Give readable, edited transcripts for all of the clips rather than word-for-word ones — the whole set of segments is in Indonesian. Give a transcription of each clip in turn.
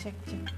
Cek, cek.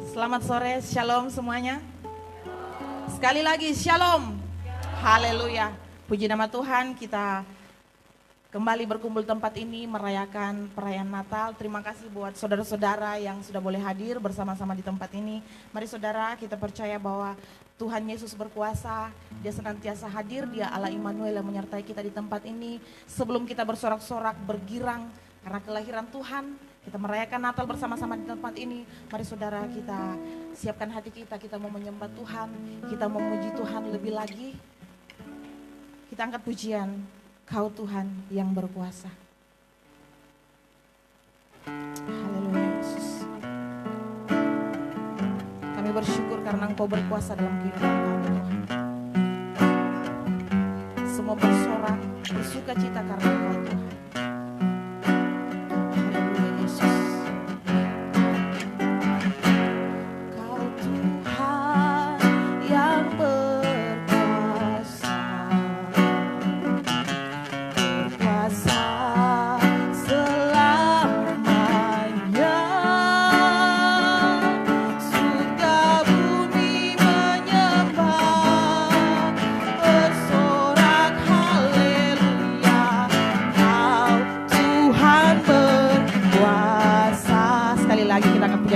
Selamat sore, shalom semuanya. Sekali lagi, shalom. Haleluya. Puji nama Tuhan, kita kembali berkumpul tempat ini merayakan perayaan Natal. Terima kasih buat saudara-saudara yang sudah boleh hadir bersama-sama di tempat ini. Mari saudara, kita percaya bahwa Tuhan Yesus berkuasa, Dia senantiasa hadir, Dia Allah Immanuel yang menyertai kita di tempat ini. Sebelum kita bersorak-sorak, bergirang karena kelahiran Tuhan, kita merayakan Natal bersama-sama di tempat ini. Mari saudara, kita siapkan hati kita mau menyembah Tuhan, kita mau memuji Tuhan lebih lagi. Kita angkat pujian, Kau Tuhan yang berkuasa. Haleluya Yesus. Kami bersyukur karena Engkau berkuasa dalam kehidupan kami Tuhan. Semua bersorak, bersuka cita karena Engkau Tuhan.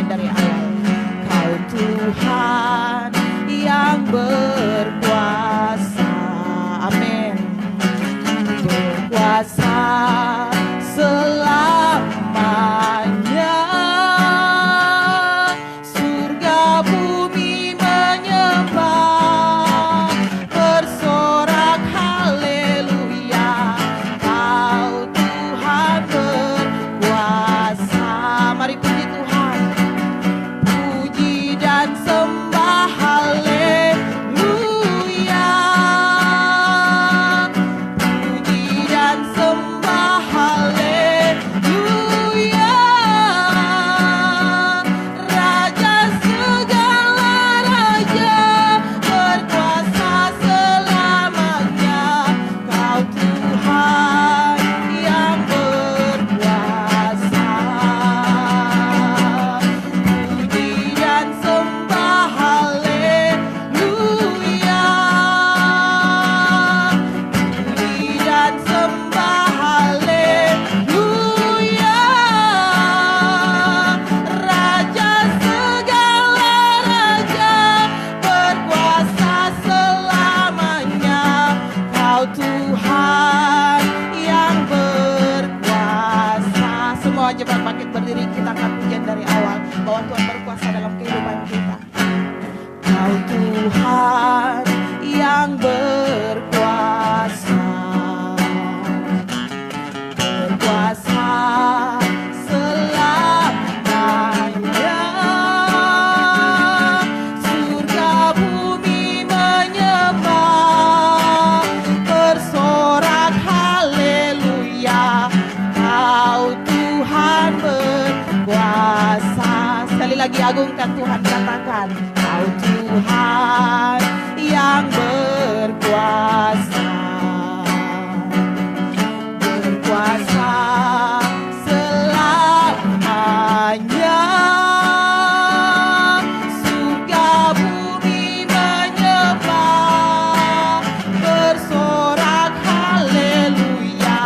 Dari awal, Kau Tuhan yang berkuasa, amin, berkuasa selamanya, surga bumi menyembah, bersorak haleluya, Kau Tuhan berkuasa. Mari puji Tuhan dan sembah haleluya, puji dan sembah haleluya, Raja segala raja berkuasa selamanya, Kau Tuhan yang berkuasa, puji dan sembah haleluya, puji dan sembah haleluya, Raja segala raja berkuasa selamanya, Kau Tuhan yang berkuasa. Semua jemaat bangkit berdiri, kita akan pujian dari awal bahwa Tuhan berkuasa dalam kehidupan kita. Kau Tuhan yang berkuasa, berkuasa selamanya, surga bumi menyembah, bersorak haleluya, Kau Tuhan berkuasa. Sekali lagi agungkan Tuhan, katakan Kau Tuhan yang berkuasa, berkuasa selamanya, surga bumi menyembah, bersorak haleluya,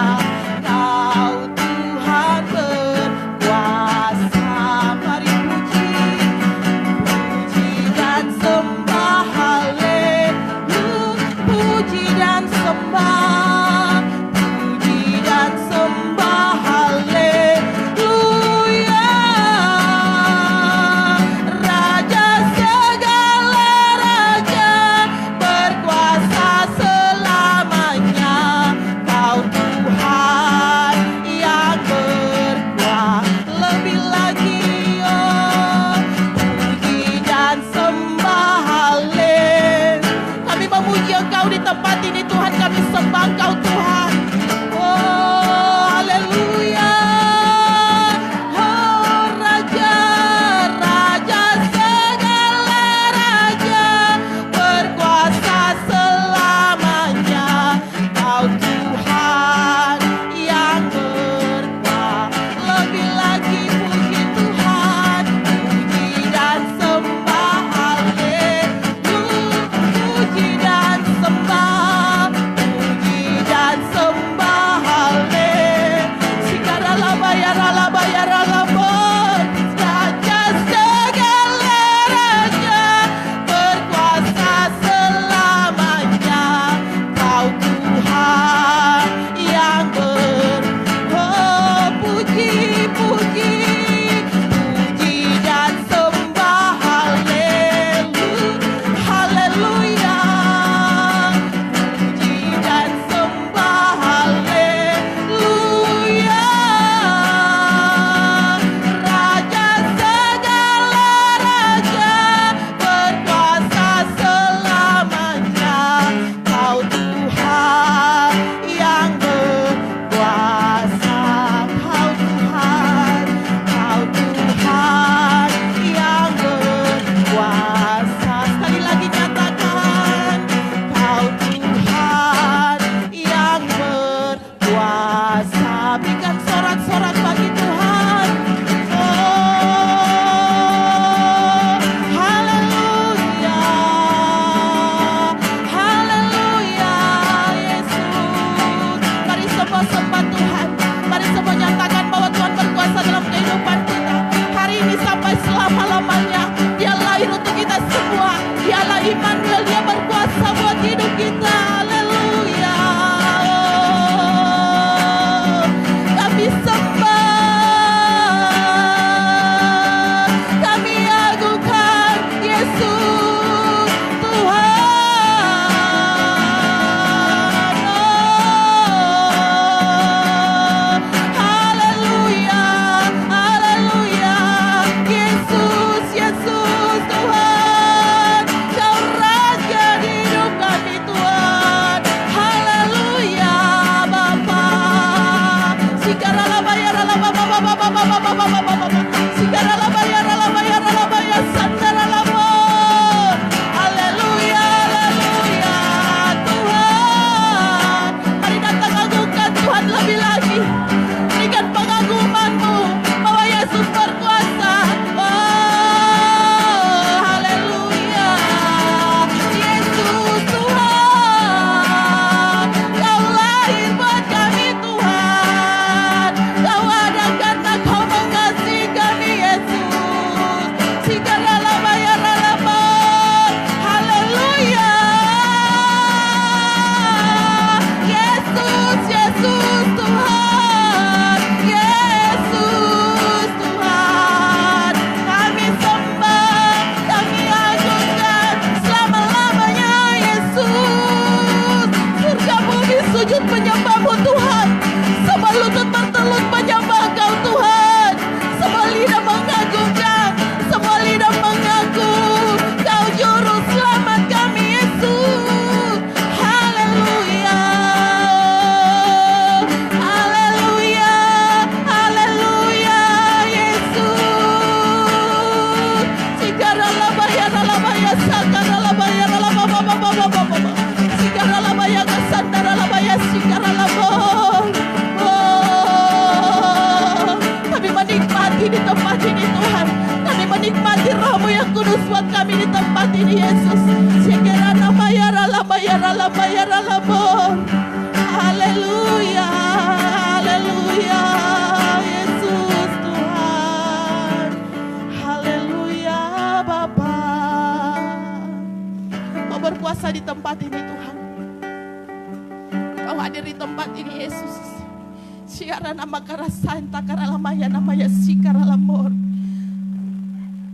Kau Tuhan berkuasa. Mari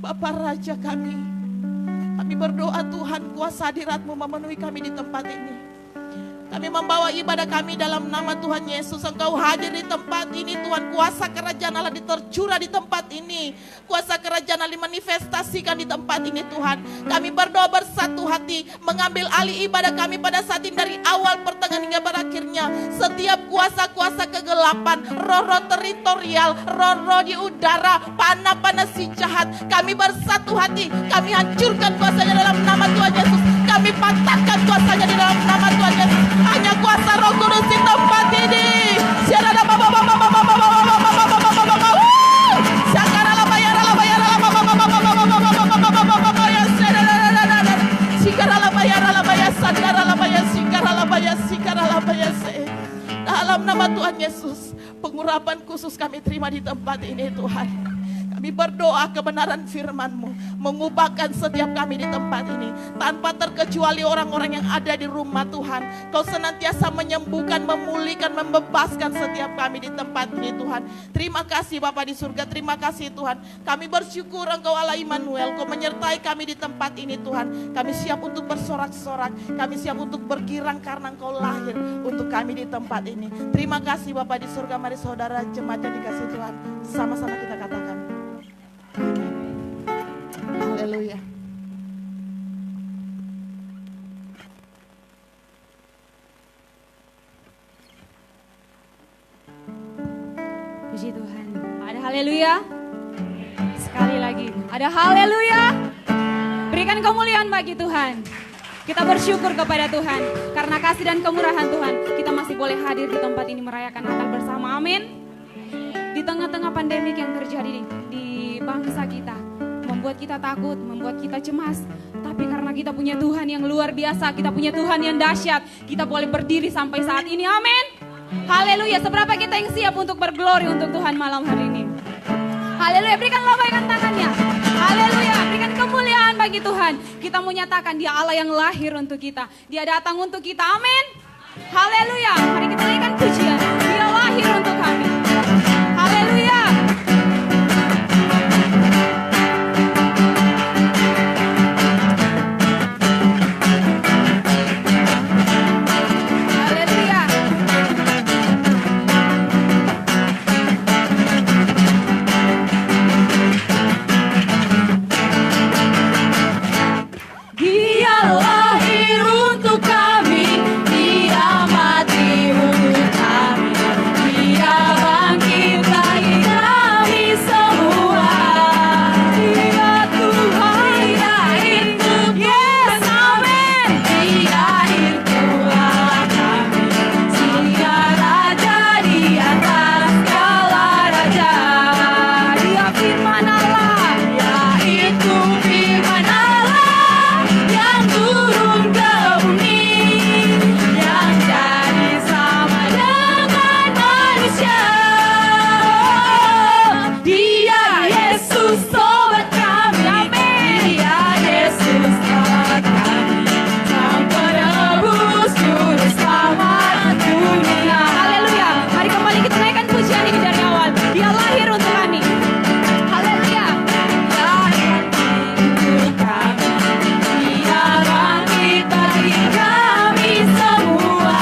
Bapa Raja kami berdoa Tuhan, kuasa hadirat-Mu memenuhi kami di tempat ini. Kami membawa ibadah kami dalam nama Tuhan Yesus. Engkau hadir di tempat ini Tuhan. Kuasa kerajaan Allah ditercurah di tempat ini. Kuasa kerajaan Allah dimanifestasikan di tempat ini Tuhan. Kami berdoa bersatu hati, mengambil alih ibadah kami pada saat ini dari awal, pertengahan hingga berakhirnya. Setiap kuasa-kuasa kegelapan, roh-roh teritorial, roh-roh di udara, panah-panah si jahat, kami bersatu hati, kami hancurkan kuasanya dalam nama Tuhan Yesus. Kami patahkan kuasanya di dalam nama Tuhan Yesus. Hanya kuasa Roh Kudus di tempat ini. Dalam nama Tuhan Yesus, pengurapan khusus kami terima di tempat ini Tuhan. Kami berdoa kebenaran firman-Mu mengubahkan setiap kami di tempat ini. Tanpa terkecuali orang-orang yang ada di rumah Tuhan. Kau senantiasa menyembuhkan, memulihkan, membebaskan setiap kami di tempat ini Tuhan. Terima kasih Bapa di surga, terima kasih Tuhan. Kami bersyukur Engkau Allah Immanuel, Kau menyertai kami di tempat ini Tuhan. Kami siap untuk bersorak-sorak, kami siap untuk bergirang karena Engkau lahir untuk kami di tempat ini. Terima kasih Bapa di surga, mari saudara jemaat yang dikasihi Tuhan, sama-sama kita katakan. Haleluya. Puji Tuhan. Ada haleluya. Sekali lagi. Ada haleluya. Berikan kemuliaan bagi Tuhan. Kita bersyukur kepada Tuhan. Karena kasih dan kemurahan Tuhan, kita masih boleh hadir di tempat ini merayakan Natal bersama. Amin. Di tengah-tengah pandemik yang terjadi di bangsa kita, membuat kita takut, membuat kita cemas. Tapi karena kita punya Tuhan yang luar biasa, kita punya Tuhan yang dahsyat, kita boleh berdiri sampai saat ini. Amin. Haleluya. Seberapa kita yang siap untuk berglori untuk Tuhan malam hari ini? Haleluya. Berikan lambaikan tangannya. Haleluya. Berikan kemuliaan bagi Tuhan. Kita menyatakan Dia Allah yang lahir untuk kita. Dia datang untuk kita. Amin. Haleluya. Mari kita naikkan pujian. Dia lahir untuk kami. Haleluya. Dia lahir untuk kami, Dia mati untuk kami. Yesus sobat kami. Dia Yesus sobat kami. Sang penebus juru selamat dunia. Haleluya. Mari kembali kita naikkan pujian ini dari awal. Dia lahir untuk kami. Haleluya. Lahir untuk kami. Dia bangkit bagi kami semua.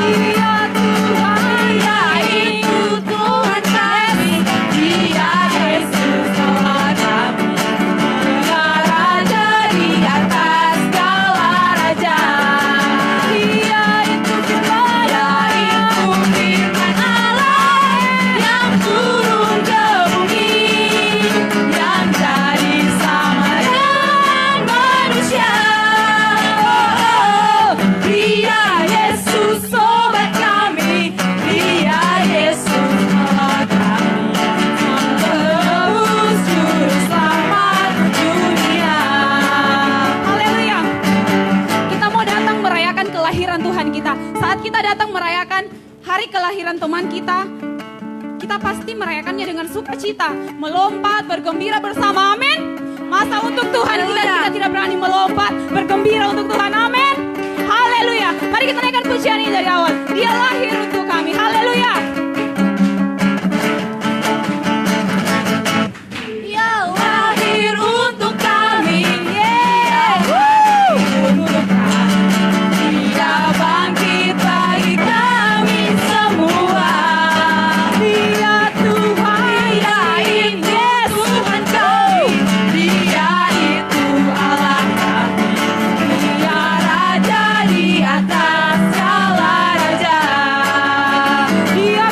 Dia Tuhan, Dia itu Tuhan kami. Dia Yesus sobat kami. Dia Raja di atas segala raja. Dia itu firman Allah yang turun ke bumi, yang jadi sama dengan manusia. Dia Yesus sobat kami. Dia Yesus sobat kami. Sang penebus juru selamat dunia. Haleluya. Kita mau datang merayakan kelahiran Tuhan kita. Saat kita datang merayakan hari kelahiran teman kita, kita pasti merayakannya dengan sukacita, melompat, bergembira bersama, amin. Masa untuk Tuhan kita tidak berani melompat, bergembira untuk Tuhan, amin. Haleluya. Mari kita naikkan pujian ini dari awal. Dia lahir untuk kami, haleluya. Dia lahir untuk kami, untuk kami. Dia bangkit bagi kami semua. Dia Tuhan, Dia itu Tuhan kami. Dia itu Allah kami. Dia Raja di atas segala raja. Dia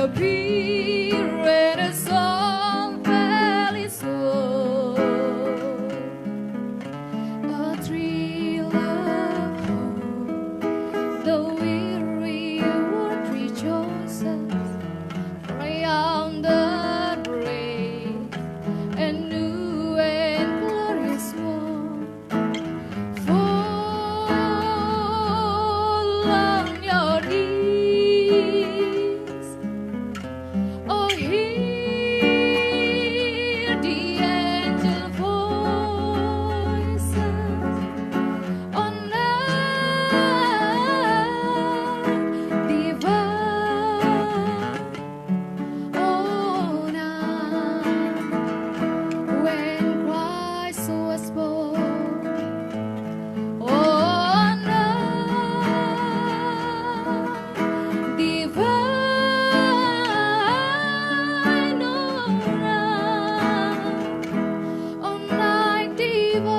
appear in a song valley soul, a thrill of hope. The weary world rejoices, round the brave and new and glorious one. Fall on your knees, oh hear the angel voices on night divine, oh night when Christ was born, oh night divine, oh night divine.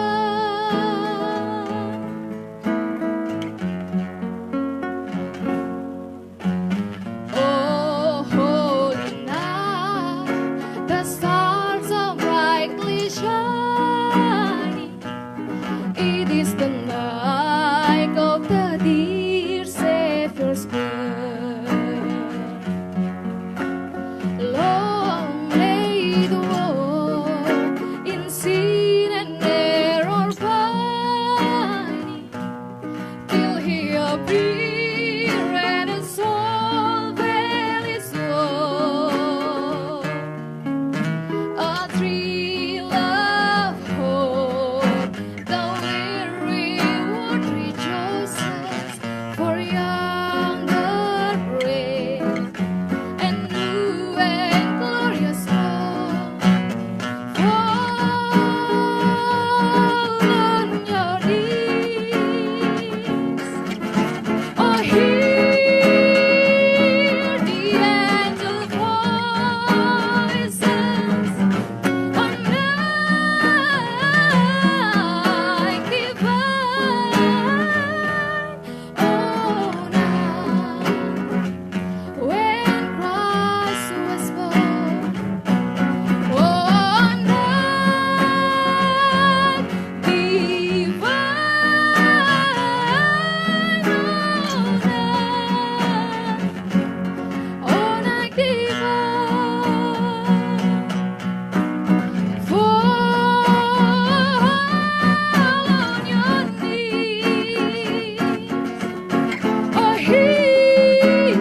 Oh, holy night, the stars are brightly shining. It is the night of the dear Savior's birth. Long lay the world in sin and error pining, till he appeared and his soul valley soul, a thrill of hope. The weary world rejoices, for yonder brave and new and glorious one. Fall on your knees, oh hear the angel voices on night divine, oh night when Christ was born, oh night divine, oh night divine. Fall on your knees, oh hear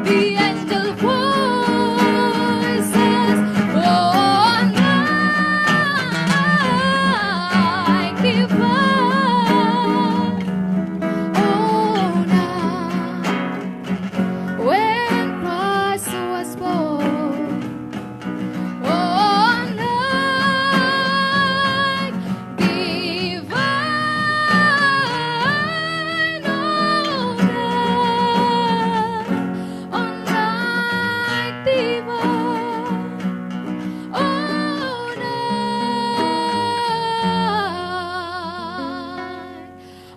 the angel voices, oh night divine, oh night when Christ was born, oh night divine, oh night divine, oh night,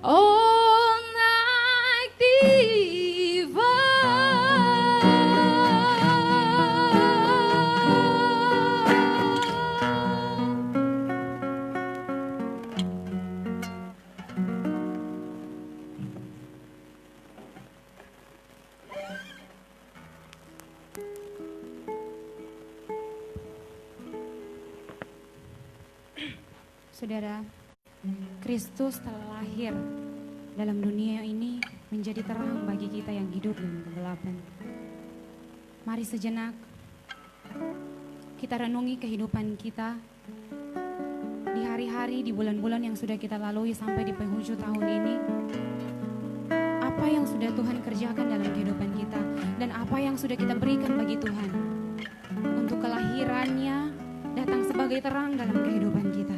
oh night Saudara, Kristus telah lahir dalam dunia ini menjadi terang bagi kita yang hidup dalam kegelapan. Mari sejenak kita renungi kehidupan kita di hari-hari, di bulan-bulan yang sudah kita lalui sampai di penghujung tahun ini. Apa yang sudah Tuhan kerjakan dalam kehidupan kita dan apa yang sudah kita berikan bagi Tuhan untuk kelahirannya datang sebagai terang dalam kehidupan kita.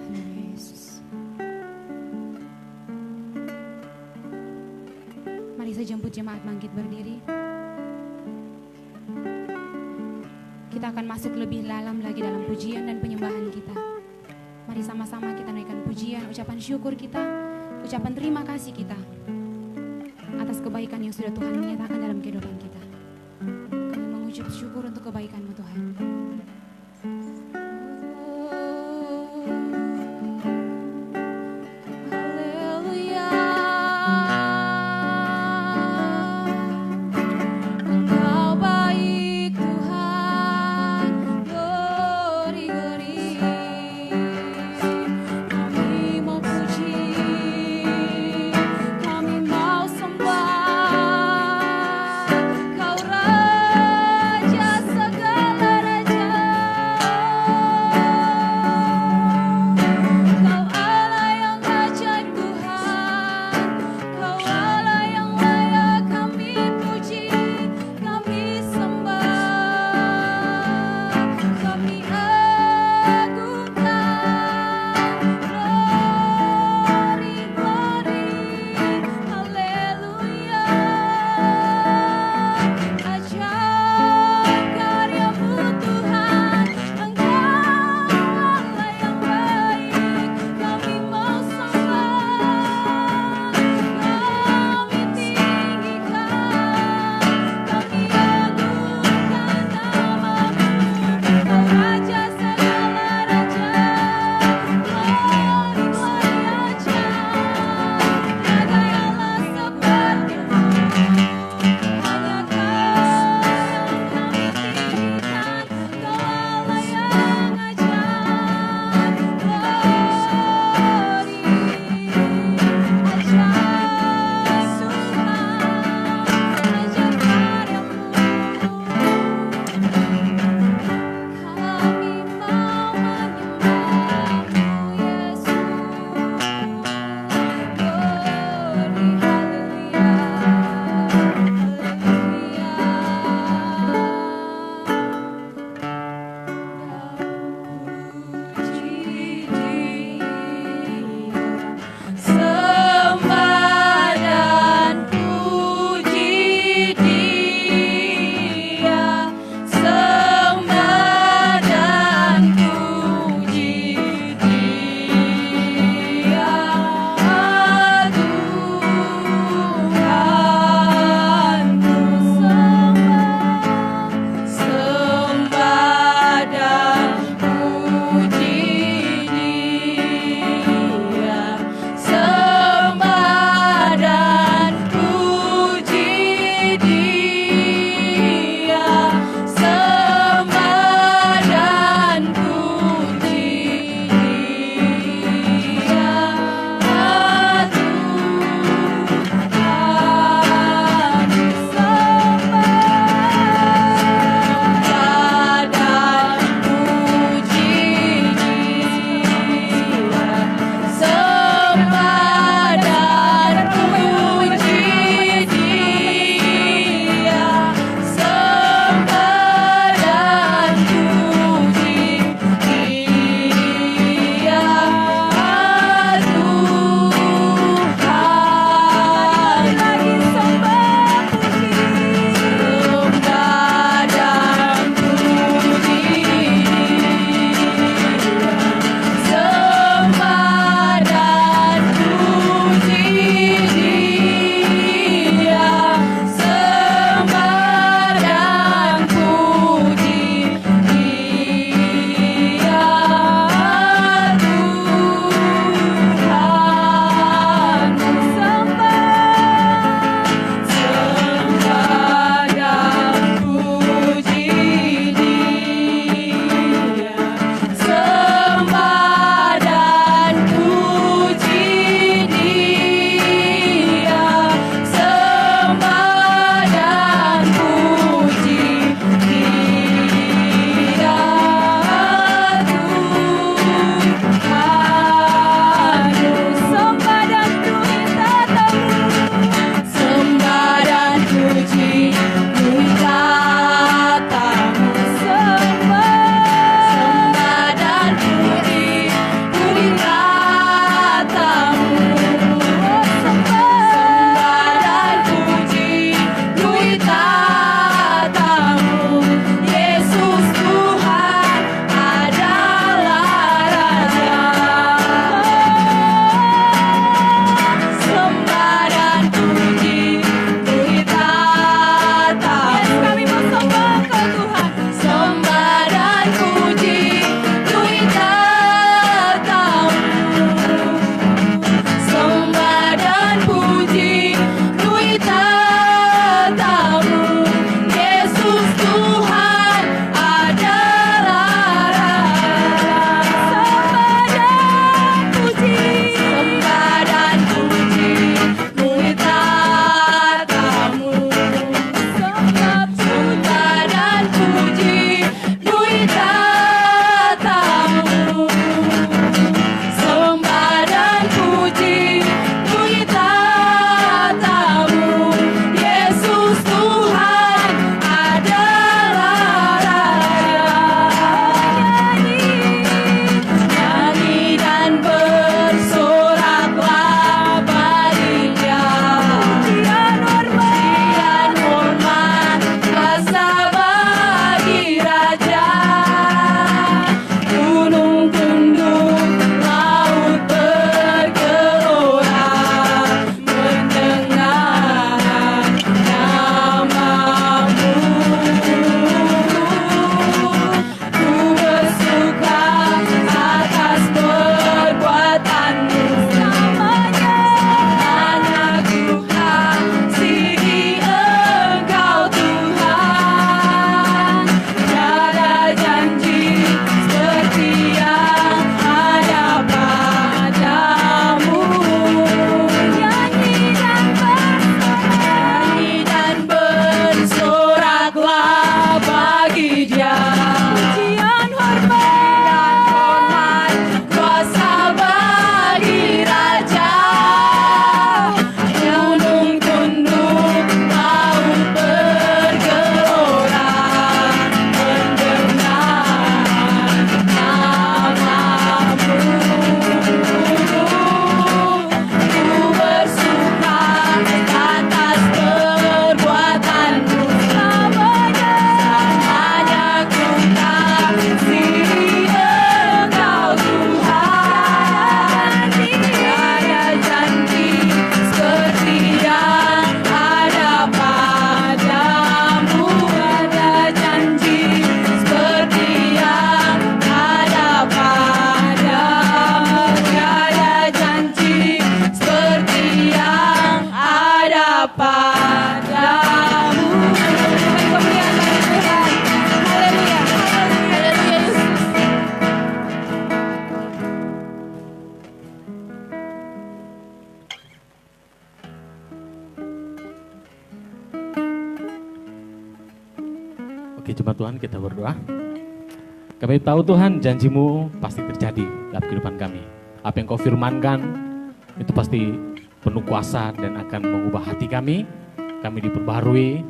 Haleluya Yesus. Mari saya jemput jemaat bangkit berdiri. Kita akan masuk lebih dalam lagi dalam pujian dan penyembahan kita. Mari sama-sama kita naikkan pujian, ucapan syukur kita, ucapan terima kasih kita atas kebaikan yang sudah Tuhan nyatakan dalam kehidupan kita. Kami mengucap syukur untuk kebaikan-Mu Tuhan. Haleluya. Engkau baik Tuhan, glory, glory. Kami mau puji, kami mau sembah, Kau Raja segala raja. jemaat Tuhan, kita berdoa. Kami tahu Tuhan, janji-Mu pasti terjadi dalam kehidupan kami. Apa yang Kau firmankan itu pasti penuh kuasa dan akan mengubah hati kami. Kami diperbaharui,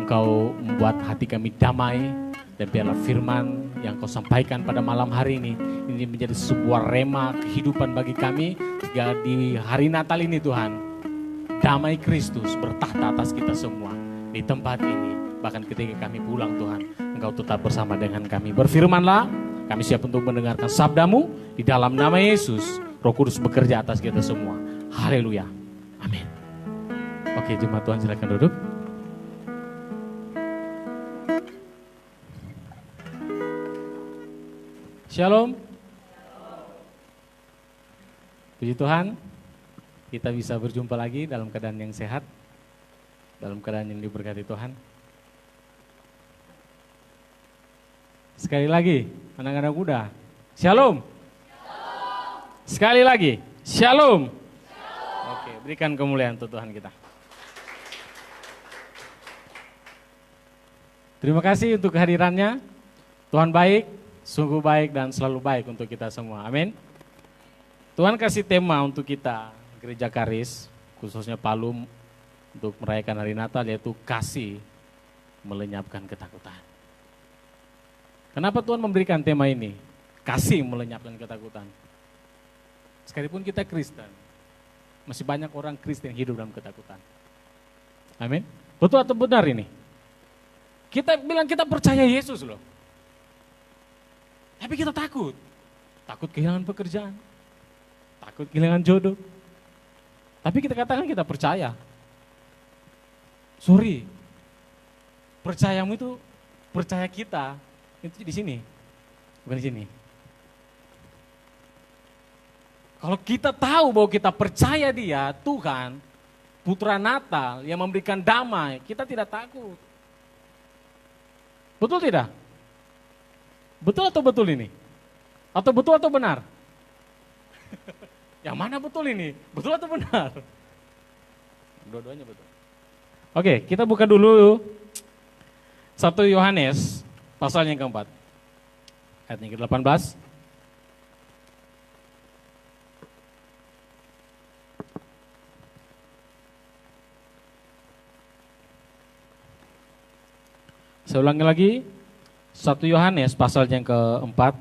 Engkau membuat hati kami damai, dan biarlah firman yang Kau sampaikan pada malam hari ini menjadi sebuah rema kehidupan bagi kami. Sehingga di hari Natal ini Tuhan, damai Kristus bertahta atas kita semua di tempat ini. Bahkan ketika kami pulang Tuhan, Engkau tetap bersama dengan kami. Berfirmanlah, kami siap untuk mendengarkan sabda-Mu. Di dalam nama Yesus, Roh Kudus bekerja atas kita semua. Haleluya. Amin. Oke, jemaat Tuhan silakan duduk. Shalom. Puji Tuhan, kita bisa berjumpa lagi dalam keadaan yang sehat, dalam keadaan yang diberkati Tuhan. Sekali lagi, anak-anak muda, shalom. Sekali lagi, shalom. Oke, berikan kemuliaan untuk Tuhan kita. Terima kasih untuk kehadirannya. Tuhan baik, sungguh baik dan selalu baik untuk kita semua. Amin. Tuhan kasih tema untuk kita, Gereja Karis, khususnya Palum, untuk merayakan hari Natal, yaitu kasih melenyapkan ketakutan. Kenapa Tuhan memberikan tema ini? Kasih melenyapkan ketakutan. Sekalipun kita Kristen, masih banyak orang Kristen hidup dalam ketakutan. Amin. Betul atau benar ini? Kita bilang kita percaya Yesus loh. Tapi kita takut. Takut kehilangan pekerjaan. Takut kehilangan jodoh. Tapi kita katakan kita percaya. Sorry. Percayamu itu, percaya kita itu di sini, bukan di sini. Kalau kita tahu bahwa kita percaya Dia, Tuhan, Putra Natal yang memberikan damai, kita tidak takut. Betul tidak? Betul atau betul ini? Atau betul atau benar? Yang mana betul ini? Betul atau benar? Dua-duanya betul. Oke, kita buka dulu 1 Yohanes pasal yang keempat, ayat yang ke-18. Saya ulangi lagi, 1 Yohanes pasal yang keempat,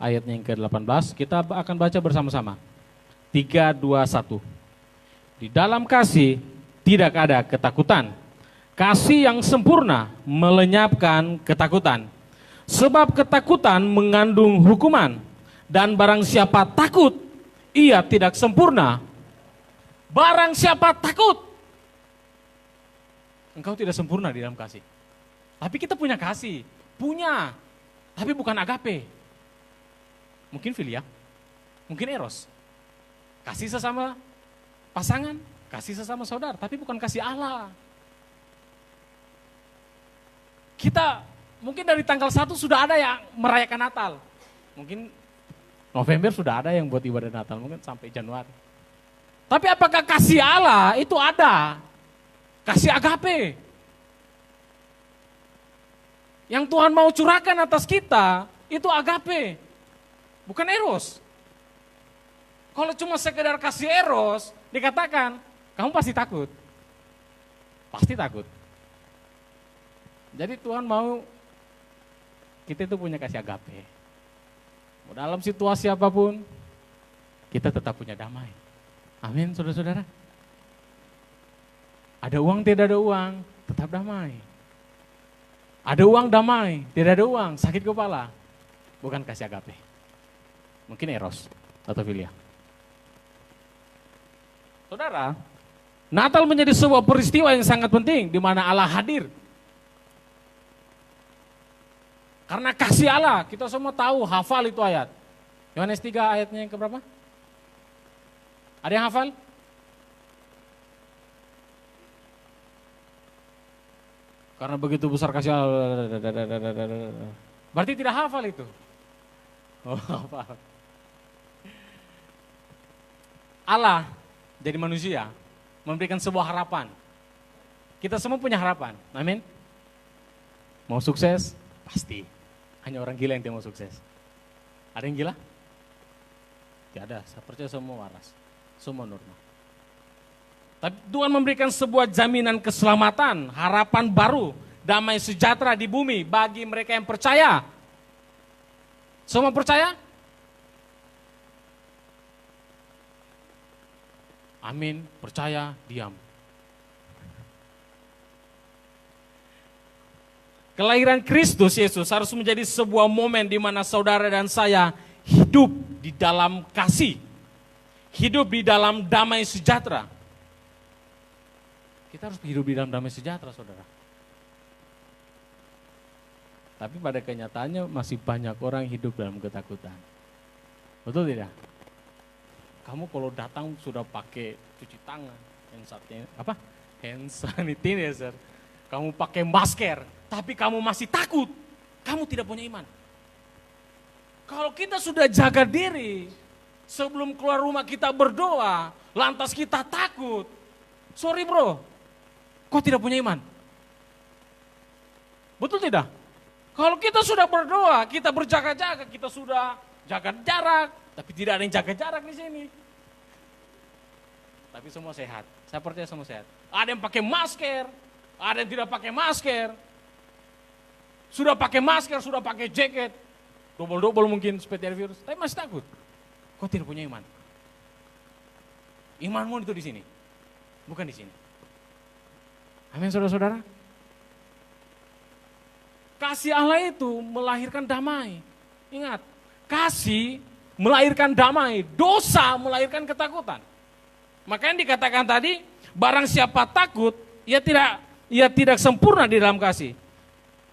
ayat yang ke-18, kita akan baca bersama-sama. 3, 2, 1. Di dalam kasih tidak ada ketakutan. Kasih yang sempurna melenyapkan ketakutan. Sebab ketakutan mengandung hukuman. Dan barang siapa takut, ia tidak sempurna. Barang siapa takut, engkau tidak sempurna di dalam kasih. Tapi kita punya kasih. Punya. Tapi bukan agape. Mungkin filia. Mungkin eros. Kasih sesama pasangan. Kasih sesama saudara. Tapi bukan kasih Allah. Kita mungkin dari tanggal 1 sudah ada yang merayakan Natal. Mungkin November sudah ada yang buat ibadah Natal, mungkin sampai Januari. Tapi apakah kasih Allah itu ada? Kasih agape. Yang Tuhan mau curahkan atas kita, itu agape. Bukan eros. Kalau cuma sekedar kasih eros, dikatakan, kamu pasti takut. Pasti takut. Jadi Tuhan mau kita itu punya kasih agape. Mau dalam situasi apapun, kita tetap punya damai. Amin, saudara-saudara. Ada uang, tidak ada uang, tetap damai. Ada uang, damai. Tidak ada uang, sakit kepala. Bukan kasih agape. Mungkin eros atau filia. Saudara, Natal menjadi sebuah peristiwa yang sangat penting di mana Allah hadir. Karena kasih Allah, kita semua tahu, hafal itu ayat. Yohanes 3 ayatnya yang keberapa? Ada yang hafal? Karena begitu besar kasih Allah. Berarti tidak hafal itu. Oh, hafal. Allah jadi manusia, memberikan sebuah harapan. Kita semua punya harapan, amin. Mau sukses? Pasti. Hanya orang gila yang tidak mau sukses. Ada yang gila? Tidak ada, saya percaya semua waras. Semua normal. Tapi Tuhan memberikan sebuah jaminan keselamatan, harapan baru, damai sejahtera di bumi bagi mereka yang percaya. Semua percaya? Amin, percaya, diam. Kelahiran Kristus Yesus harus menjadi sebuah momen di mana saudara dan saya hidup di dalam kasih. Hidup di dalam damai sejahtera. Kita harus hidup di dalam damai sejahtera, saudara. Tapi pada kenyataannya masih banyak orang hidup dalam ketakutan. Betul tidak? Kamu kalau datang sudah pakai cuci tangan, hand sanitizer. Kamu pakai masker, tapi kamu masih takut. Kamu tidak punya iman. Kalau kita sudah jaga diri, sebelum keluar rumah kita berdoa, lantas kita takut. Sorry bro, kau tidak punya iman. Betul tidak? Kalau kita sudah berdoa, kita berjaga-jaga, kita sudah jaga jarak, tapi tidak ada yang jaga jarak di sini. Tapi semua sehat, saya percaya semua sehat. Ada yang pakai masker, ada yang tidak pakai masker. Sudah pakai masker, sudah pakai jaket, double-double mungkin seperti virus, tapi masih takut. Kau tidak punya iman. Imanmu itu di sini, bukan di sini. Amin, saudara-saudara. Kasih Allah itu melahirkan damai. Ingat, kasih melahirkan damai, dosa melahirkan ketakutan. Makanya dikatakan tadi, barang siapa takut, ia tidak sempurna di dalam kasih.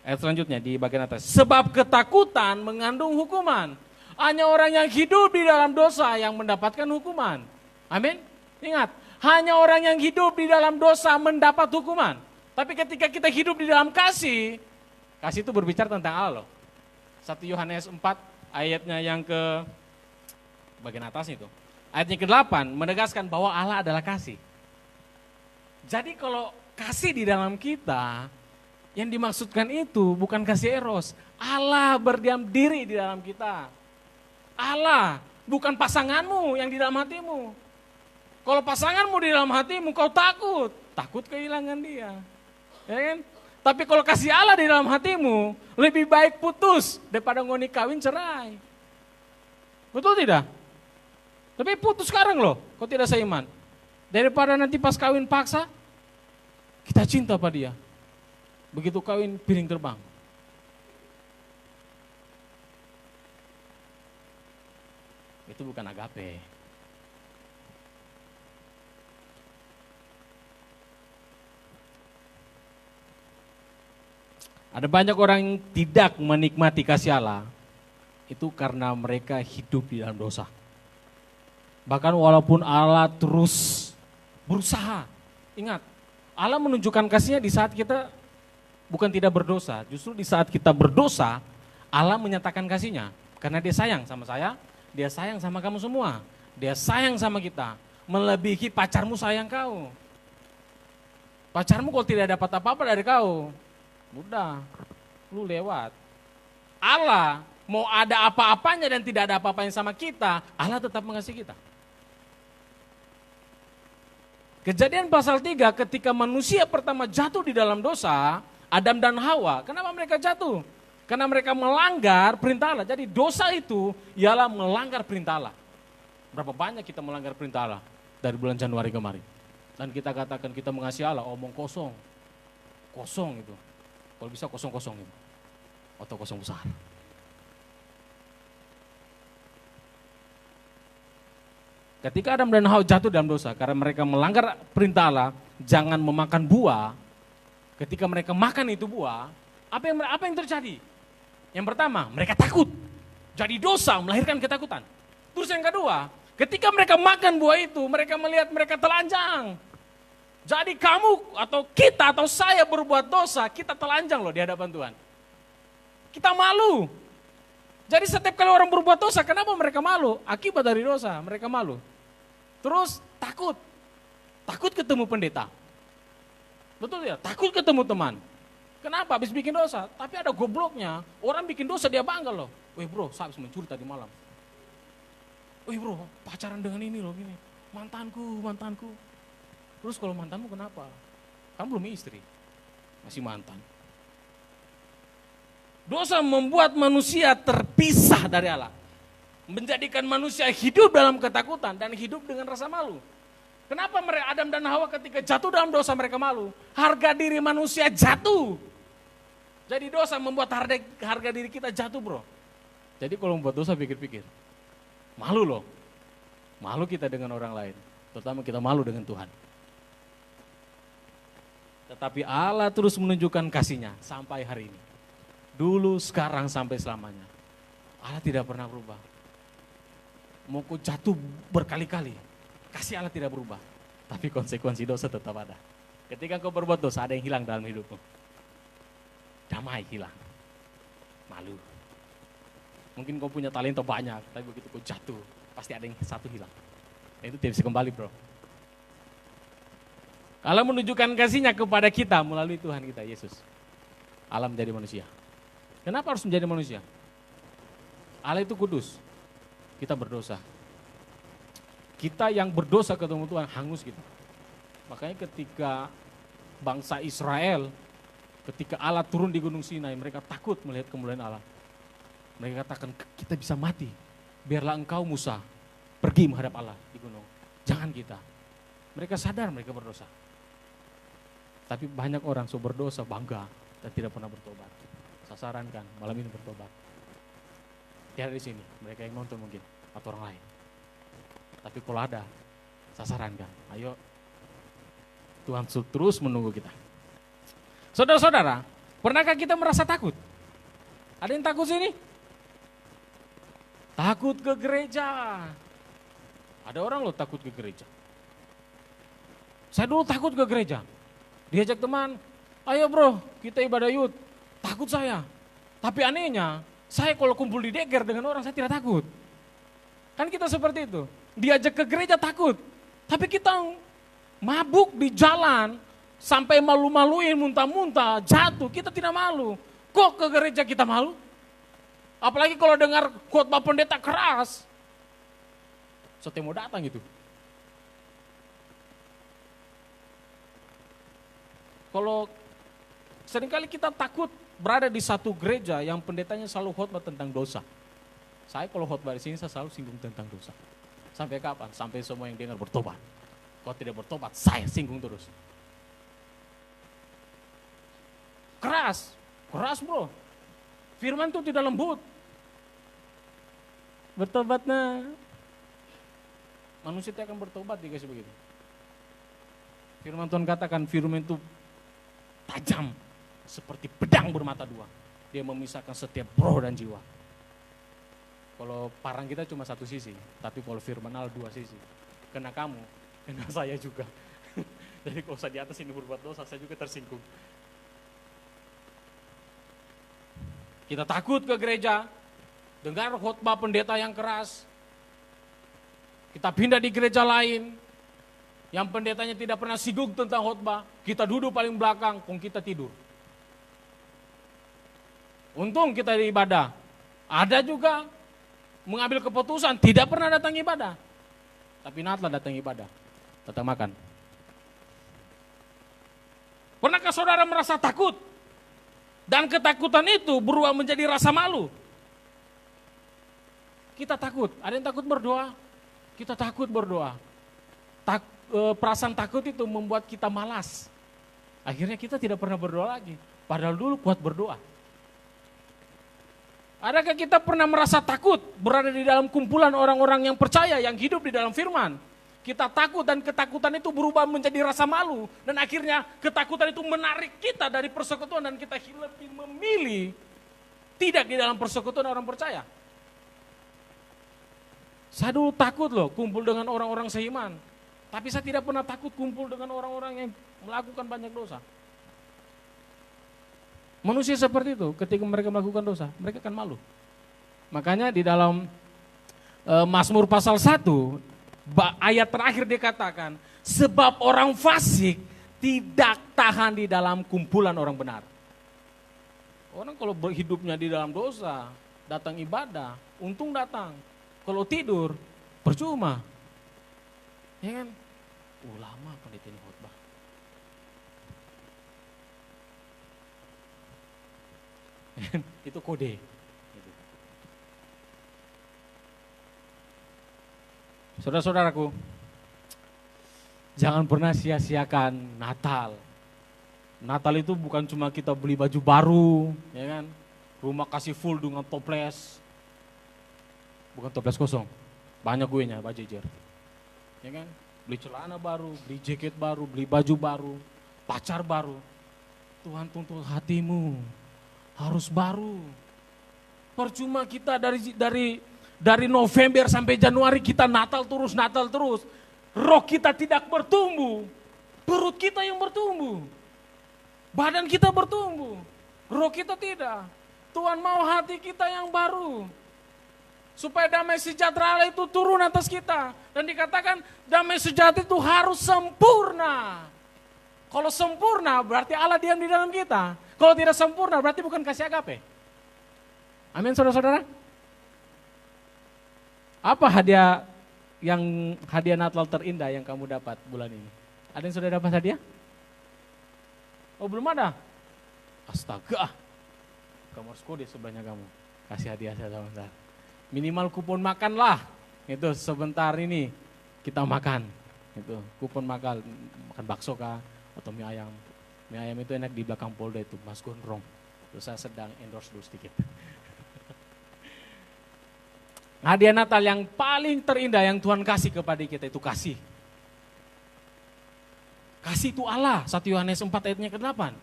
Ayat selanjutnya di bagian atas. Sebab ketakutan mengandung hukuman. Hanya orang yang hidup di dalam dosa yang mendapatkan hukuman. Amin. Ingat, hanya orang yang hidup di dalam dosa mendapat hukuman. Tapi ketika kita hidup di dalam kasih, kasih itu berbicara tentang Allah loh. 1 Yohanes 4 ayatnya yang ke bagian atas itu. Ayatnya ke-8 menegaskan bahwa Allah adalah kasih. Jadi kalau kasih di dalam kita, yang dimaksudkan itu bukan kasih eros. Allah berdiam diri di dalam kita. Allah, bukan pasanganmu yang di dalam hatimu. Kalau pasanganmu di dalam hatimu, kau takut kehilangan dia. Ya kan? Tapi kalau kasih Allah di dalam hatimu, lebih baik putus daripada ngoni kawin cerai. Betul tidak? Tapi putus sekarang loh, kau tidak seiman. Daripada nanti pas kawin paksa, kita cinta pada dia. Begitu kawin, piring terbang. Itu bukan agape. Ada banyak orang yang tidak menikmati kasih Allah, itu karena mereka hidup di dalam dosa. Bahkan walaupun Allah terus berusaha, ingat, Allah menunjukkan kasihnya di saat kita bukan tidak berdosa, justru di saat kita berdosa, Allah menyatakan kasihnya. Karena dia sayang sama saya, dia sayang sama kamu semua, dia sayang sama kita, melebihi pacarmu sayang kau. Pacarmu kalau tidak dapat apa-apa dari kau, udah, lu lewat. Allah mau ada apa-apanya dan tidak ada apa-apanya sama kita, Allah tetap mengasihi kita. Kejadian pasal 3 ketika manusia pertama jatuh di dalam dosa, Adam dan Hawa, kenapa mereka jatuh? Karena mereka melanggar perintah Allah. Jadi dosa itu ialah melanggar perintah Allah. Berapa banyak kita melanggar perintah Allah dari bulan Januari kemarin. Dan kita katakan kita mengasihi Allah, omong kosong. Kosong itu. Kalau bisa kosong-kosong itu. Atau kosong besar. Ketika Adam dan Hawa jatuh dalam dosa karena mereka melanggar perintah Allah, jangan memakan buah. Ketika mereka makan itu buah, apa yang terjadi? Yang pertama, mereka takut. Jadi dosa melahirkan ketakutan. Terus yang kedua, ketika mereka makan buah itu, mereka melihat mereka telanjang. Jadi kamu atau kita atau saya berbuat dosa, kita telanjang loh di hadapan Tuhan. Kita malu. Jadi setiap kali orang berbuat dosa, kenapa mereka malu? Akibat dari dosa, mereka malu. Terus takut ketemu pendeta. Betul ya, takut ketemu teman. Kenapa? Habis bikin dosa. Tapi ada gobloknya, orang bikin dosa dia bangga loh. Weh bro, saya habis mencuri tadi malam. Weh bro, pacaran dengan ini loh gini. Mantanku. Terus kalau mantanmu kenapa? Kamu belum istri, masih mantan. Dosa membuat manusia terpisah dari Allah. Menjadikan manusia hidup dalam ketakutan dan hidup dengan rasa malu. Kenapa mereka Adam dan Hawa ketika jatuh dalam dosa mereka malu? Harga diri manusia jatuh. Jadi dosa membuat harga diri kita jatuh bro. Jadi kalau membuat dosa pikir-pikir. Malu loh. Malu kita dengan orang lain. Terutama kita malu dengan Tuhan. Tetapi Allah terus menunjukkan kasih-Nya sampai hari ini. Dulu, sekarang, sampai selamanya. Allah tidak pernah berubah. Mau kau jatuh berkali-kali, kasih Allah tidak berubah. Tapi konsekuensi dosa tetap ada. Ketika kau berbuat dosa, ada yang hilang dalam hidupmu. Damai hilang. Malu. Mungkin kau punya talenta banyak, tapi begitu kau jatuh, pasti ada yang satu hilang. Nah, itu tidak bisa kembali bro. Allah menunjukkan kasih-Nya kepada kita melalui Tuhan kita, Yesus. Allah menjadi manusia. Kenapa harus menjadi manusia? Allah itu kudus. Kita berdosa. Kita yang berdosa ketemu Tuhan, hangus kita. Makanya ketika bangsa Israel, ketika Allah turun di Gunung Sinai, mereka takut melihat kemuliaan Allah. Mereka katakan, kita bisa mati. Biarlah engkau Musa pergi menghadap Allah di gunung. Jangan kita. Mereka sadar mereka berdosa. Tapi banyak orang so berdosa bangga dan tidak pernah bertobat. Saya sarankan malam ini bertobat. Tidak di sini, mereka yang nonton mungkin atau orang lain. Tapi kalau ada, saya sarankan, ayo Tuhan terus menunggu kita. Saudara-saudara, pernahkah kita merasa takut? Ada yang takut sini? Takut ke gereja. Ada orang loh takut ke gereja. Saya dulu takut ke gereja. Diajak teman, ayo bro kita ibadah yud. Takut saya. Tapi anehnya, saya kalau kumpul di deker dengan orang saya tidak takut. Kan kita seperti itu. Diajak ke gereja takut. Tapi kita mabuk di jalan, sampai malu-maluin, muntah-muntah, jatuh, kita tidak malu. Kok ke gereja kita malu? Apalagi kalau dengar khotbah pendeta keras. Saya mau datang itu. Kalau seringkali kita takut berada di satu gereja yang pendetanya selalu khotbah tentang dosa. Saya kalau khotbah di sini saya selalu singgung tentang dosa. Sampai kapan? Sampai semua yang dengar bertobat. Kalau tidak bertobat, saya singgung terus. Keras bro. Firman itu tidak lembut. Bertobatlah. Manusia itu akan bertobat dikasih begitu. Firman Tuhan katakan firman itu tajam seperti pedang bermata dua. Dia memisahkan setiap roh dan jiwa. Kalau parang kita cuma satu sisi, tapi kalau firman Allah dua sisi. Kena kamu, kena saya juga. Jadi kalau saya di atas ini berbuat dosa, saya juga tersinggung. Kita takut ke gereja, dengar khotbah pendeta yang keras. Kita pindah di gereja lain, yang pendetanya tidak pernah singgung tentang khotbah. Kita duduk paling belakang, kong kita tidur. Untung kita di ibadah. Ada juga mengambil keputusan, tidak pernah datang ibadah. Tapi natlah datang ibadah, datang makan. Pernahkah saudara merasa takut? Dan ketakutan itu berubah menjadi rasa malu. Kita takut, ada yang takut berdoa. Kita takut berdoa. Perasaan takut itu membuat kita malas. Akhirnya kita tidak pernah berdoa lagi. Padahal dulu kuat berdoa. Adakah kita pernah merasa takut berada di dalam kumpulan orang-orang yang percaya, yang hidup di dalam firman? Kita takut dan ketakutan itu berubah menjadi rasa malu. Dan akhirnya ketakutan itu menarik kita dari persekutuan dan kita lebih memilih tidak di dalam persekutuan orang percaya. Saya dulu takut loh kumpul dengan orang-orang seiman. Tapi saya tidak pernah takut kumpul dengan orang-orang yang melakukan banyak dosa. Manusia seperti itu ketika mereka melakukan dosa, mereka akan malu. Makanya di dalam Mazmur pasal 1, ayat terakhir dikatakan, sebab orang fasik tidak tahan di dalam kumpulan orang benar. Orang kalau hidupnya di dalam dosa, datang ibadah, untung datang. Kalau tidur, percuma. Ya kan? Lama pendeta ini khotbah. Itu kode. Saudara-saudaraku, jangan pernah sia-siakan Natal. Natal itu bukan cuma kita beli baju baru, ya kan? Rumah kasih full dengan toples. Bukan toples kosong, banyak kuenya, bajejer. Ya kan? Beli celana baru, beli jaket baru, beli baju baru, pacar baru. Tuhan tuntut hatimu harus baru. Percuma kita dari November sampai Januari kita Natal terus. Roh kita tidak bertumbuh, perut kita yang bertumbuh. Badan kita bertumbuh, roh kita tidak. Tuhan mau hati kita yang baru. Supaya damai sejahtera Allah itu turun atas kita. Dan dikatakan damai sejahtera itu harus sempurna. Kalau sempurna berarti Allah diam di dalam kita. Kalau tidak sempurna berarti bukan kasih agape. Amin saudara-saudara. Apa hadiah Natal terindah yang kamu dapat bulan ini? Ada yang sudah dapat hadiah? Oh belum ada? Astaga, kamu harus kode sebelahnya kamu. Kasih hadiah saya sebentar. Minimal kupon makan lah. Itu sebentar ini kita makan. Itu kupon makan bakso kah atau mie ayam. Mie ayam itu enak di belakang Polda itu, Mas Gondrong. Terus saya sedang endorse dulu sedikit. Hadiah Natal yang paling terindah yang Tuhan kasih kepada kita itu kasih. Kasih itu Allah, 1 Yohanes 4 ayatnya ke-8.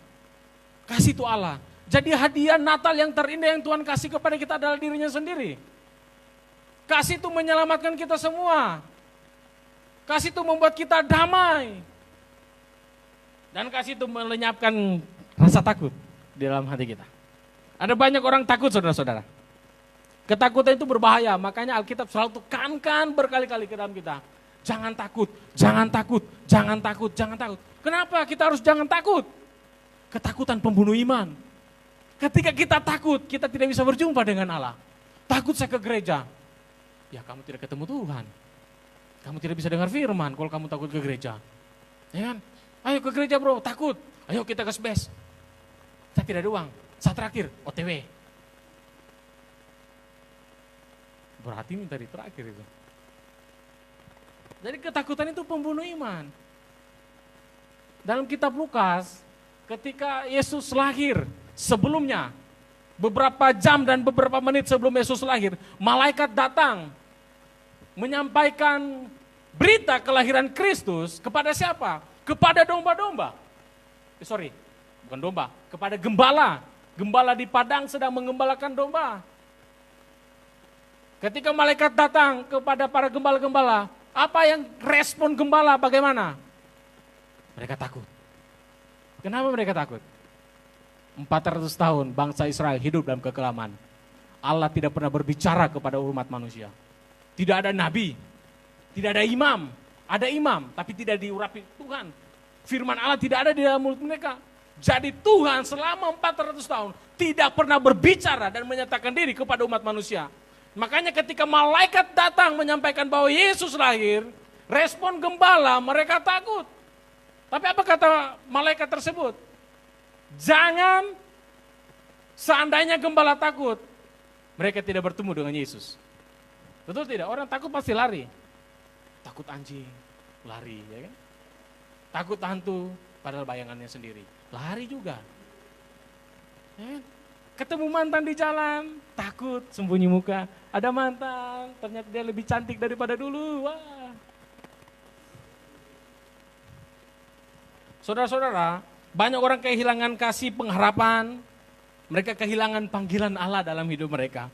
Kasih itu Allah. Jadi hadiah Natal yang terindah yang Tuhan kasih kepada kita adalah dirinya sendiri. Kasih itu menyelamatkan kita semua. Kasih itu membuat kita damai. Dan kasih itu melenyapkan rasa takut di dalam hati kita. Ada banyak orang takut saudara-saudara. Ketakutan itu berbahaya, makanya Alkitab selalu tekankan berkali-kali ke dalam kita. Jangan takut, jangan takut, jangan takut, jangan takut. Kenapa kita harus jangan takut? Ketakutan pembunuh iman. Ketika kita takut, kita tidak bisa berjumpa dengan Allah. Takut saya ke gereja. Ya kamu tidak ketemu Tuhan. Kamu tidak bisa dengar firman kalau kamu takut ke gereja. Ya kan? Ayo ke gereja bro, takut. Ayo kita ke SBES. Saya tidak ada uang. Saat terakhir, OTW. Berarti minta di terakhir itu. Jadi ketakutan itu pembunuh iman. Dalam kitab Lukas, ketika Yesus lahir, sebelumnya, beberapa jam dan beberapa menit sebelum Yesus lahir, malaikat datang menyampaikan berita kelahiran Kristus kepada siapa? Kepada domba-domba. Bukan domba, kepada gembala. Gembala di padang sedang mengembalakan domba. Ketika malaikat datang kepada para gembala-gembala, apa yang respon gembala bagaimana? Mereka takut. Kenapa mereka takut? 400 tahun bangsa Israel hidup dalam kekelaman. Allah tidak pernah berbicara kepada umat manusia. Tidak ada nabi, tidak ada imam. Ada imam, tapi tidak diurapi Tuhan. Firman Allah tidak ada di dalam mulut mereka. Jadi Tuhan selama 400 tahun tidak pernah berbicara dan menyatakan diri kepada umat manusia. Makanya ketika malaikat datang menyampaikan bahwa Yesus lahir, respon gembala mereka takut. Tapi apa kata malaikat tersebut? Jangan seandainya gembala takut, mereka tidak bertemu dengan Yesus. Betul tidak? Orang takut pasti lari. Takut anjing, lari ya kan? Takut hantu, padahal bayangannya sendiri. Lari juga. Ya kan? Ketemu mantan di jalan, takut, sembunyi muka. Ada mantan, ternyata dia lebih cantik daripada dulu. Wah. Saudara-saudara, banyak orang kehilangan kasih pengharapan. Mereka kehilangan panggilan Allah dalam hidup mereka.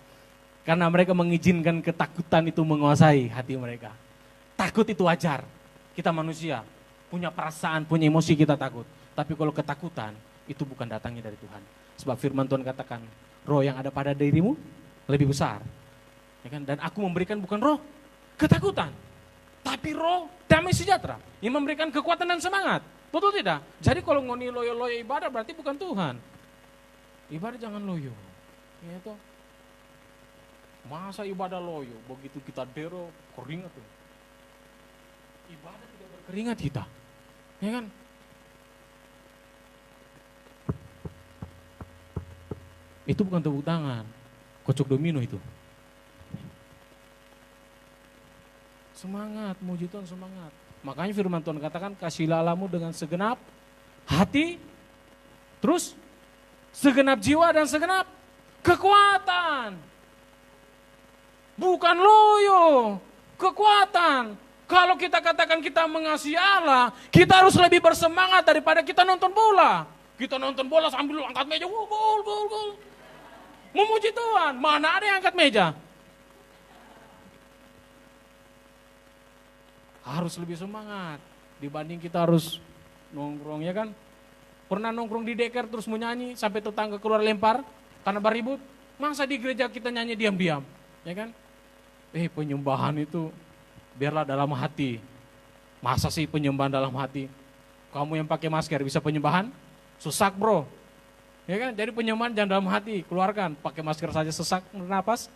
Karena mereka mengizinkan ketakutan itu menguasai hati mereka. Takut itu wajar. Kita manusia, punya perasaan, punya emosi kita takut. Tapi kalau ketakutan, itu bukan datangnya dari Tuhan. Sebab firman Tuhan katakan, roh yang ada pada dirimu lebih besar. Ya kan? Dan aku memberikan bukan roh ketakutan, tapi roh damai sejahtera. Yang memberikan kekuatan dan semangat. Betul tidak? Jadi kalau ngoni loyo-loyo ibadah berarti bukan Tuhan. Ibadah jangan loyo. Ya toh. Masa ibadah loyo, begitu kita dero keringat tuh. Ibadah tidak berkeringat kita. Ya kan? Itu bukan tepuk tangan, kocok domino itu. Semangat, muji Tuhan semangat. Makanya firman Tuhan katakan, kasihlah Allahmu dengan segenap hati, terus segenap jiwa dan segenap kekuatan. Bukan loyo, kekuatan. Kalau kita katakan kita mengasihi Allah, kita harus lebih bersemangat daripada kita nonton bola. Kita nonton bola sambil angkat meja, gol. Memuji Tuhan, mana ada yang angkat meja? Harus lebih semangat dibanding kita harus nongkrong, ya kan? Pernah nongkrong di deker terus menyanyi sampai tetangga keluar lempar karena beribut? Masa di gereja kita nyanyi diam-diam, ya kan? Penyembahan itu biarlah dalam hati. Masa sih penyembahan dalam hati? Kamu yang pakai masker bisa penyembahan? Susah bro. Ya kan? Jadi penyembahan jangan dalam hati, keluarkan. Pakai masker saja sesak bernapas,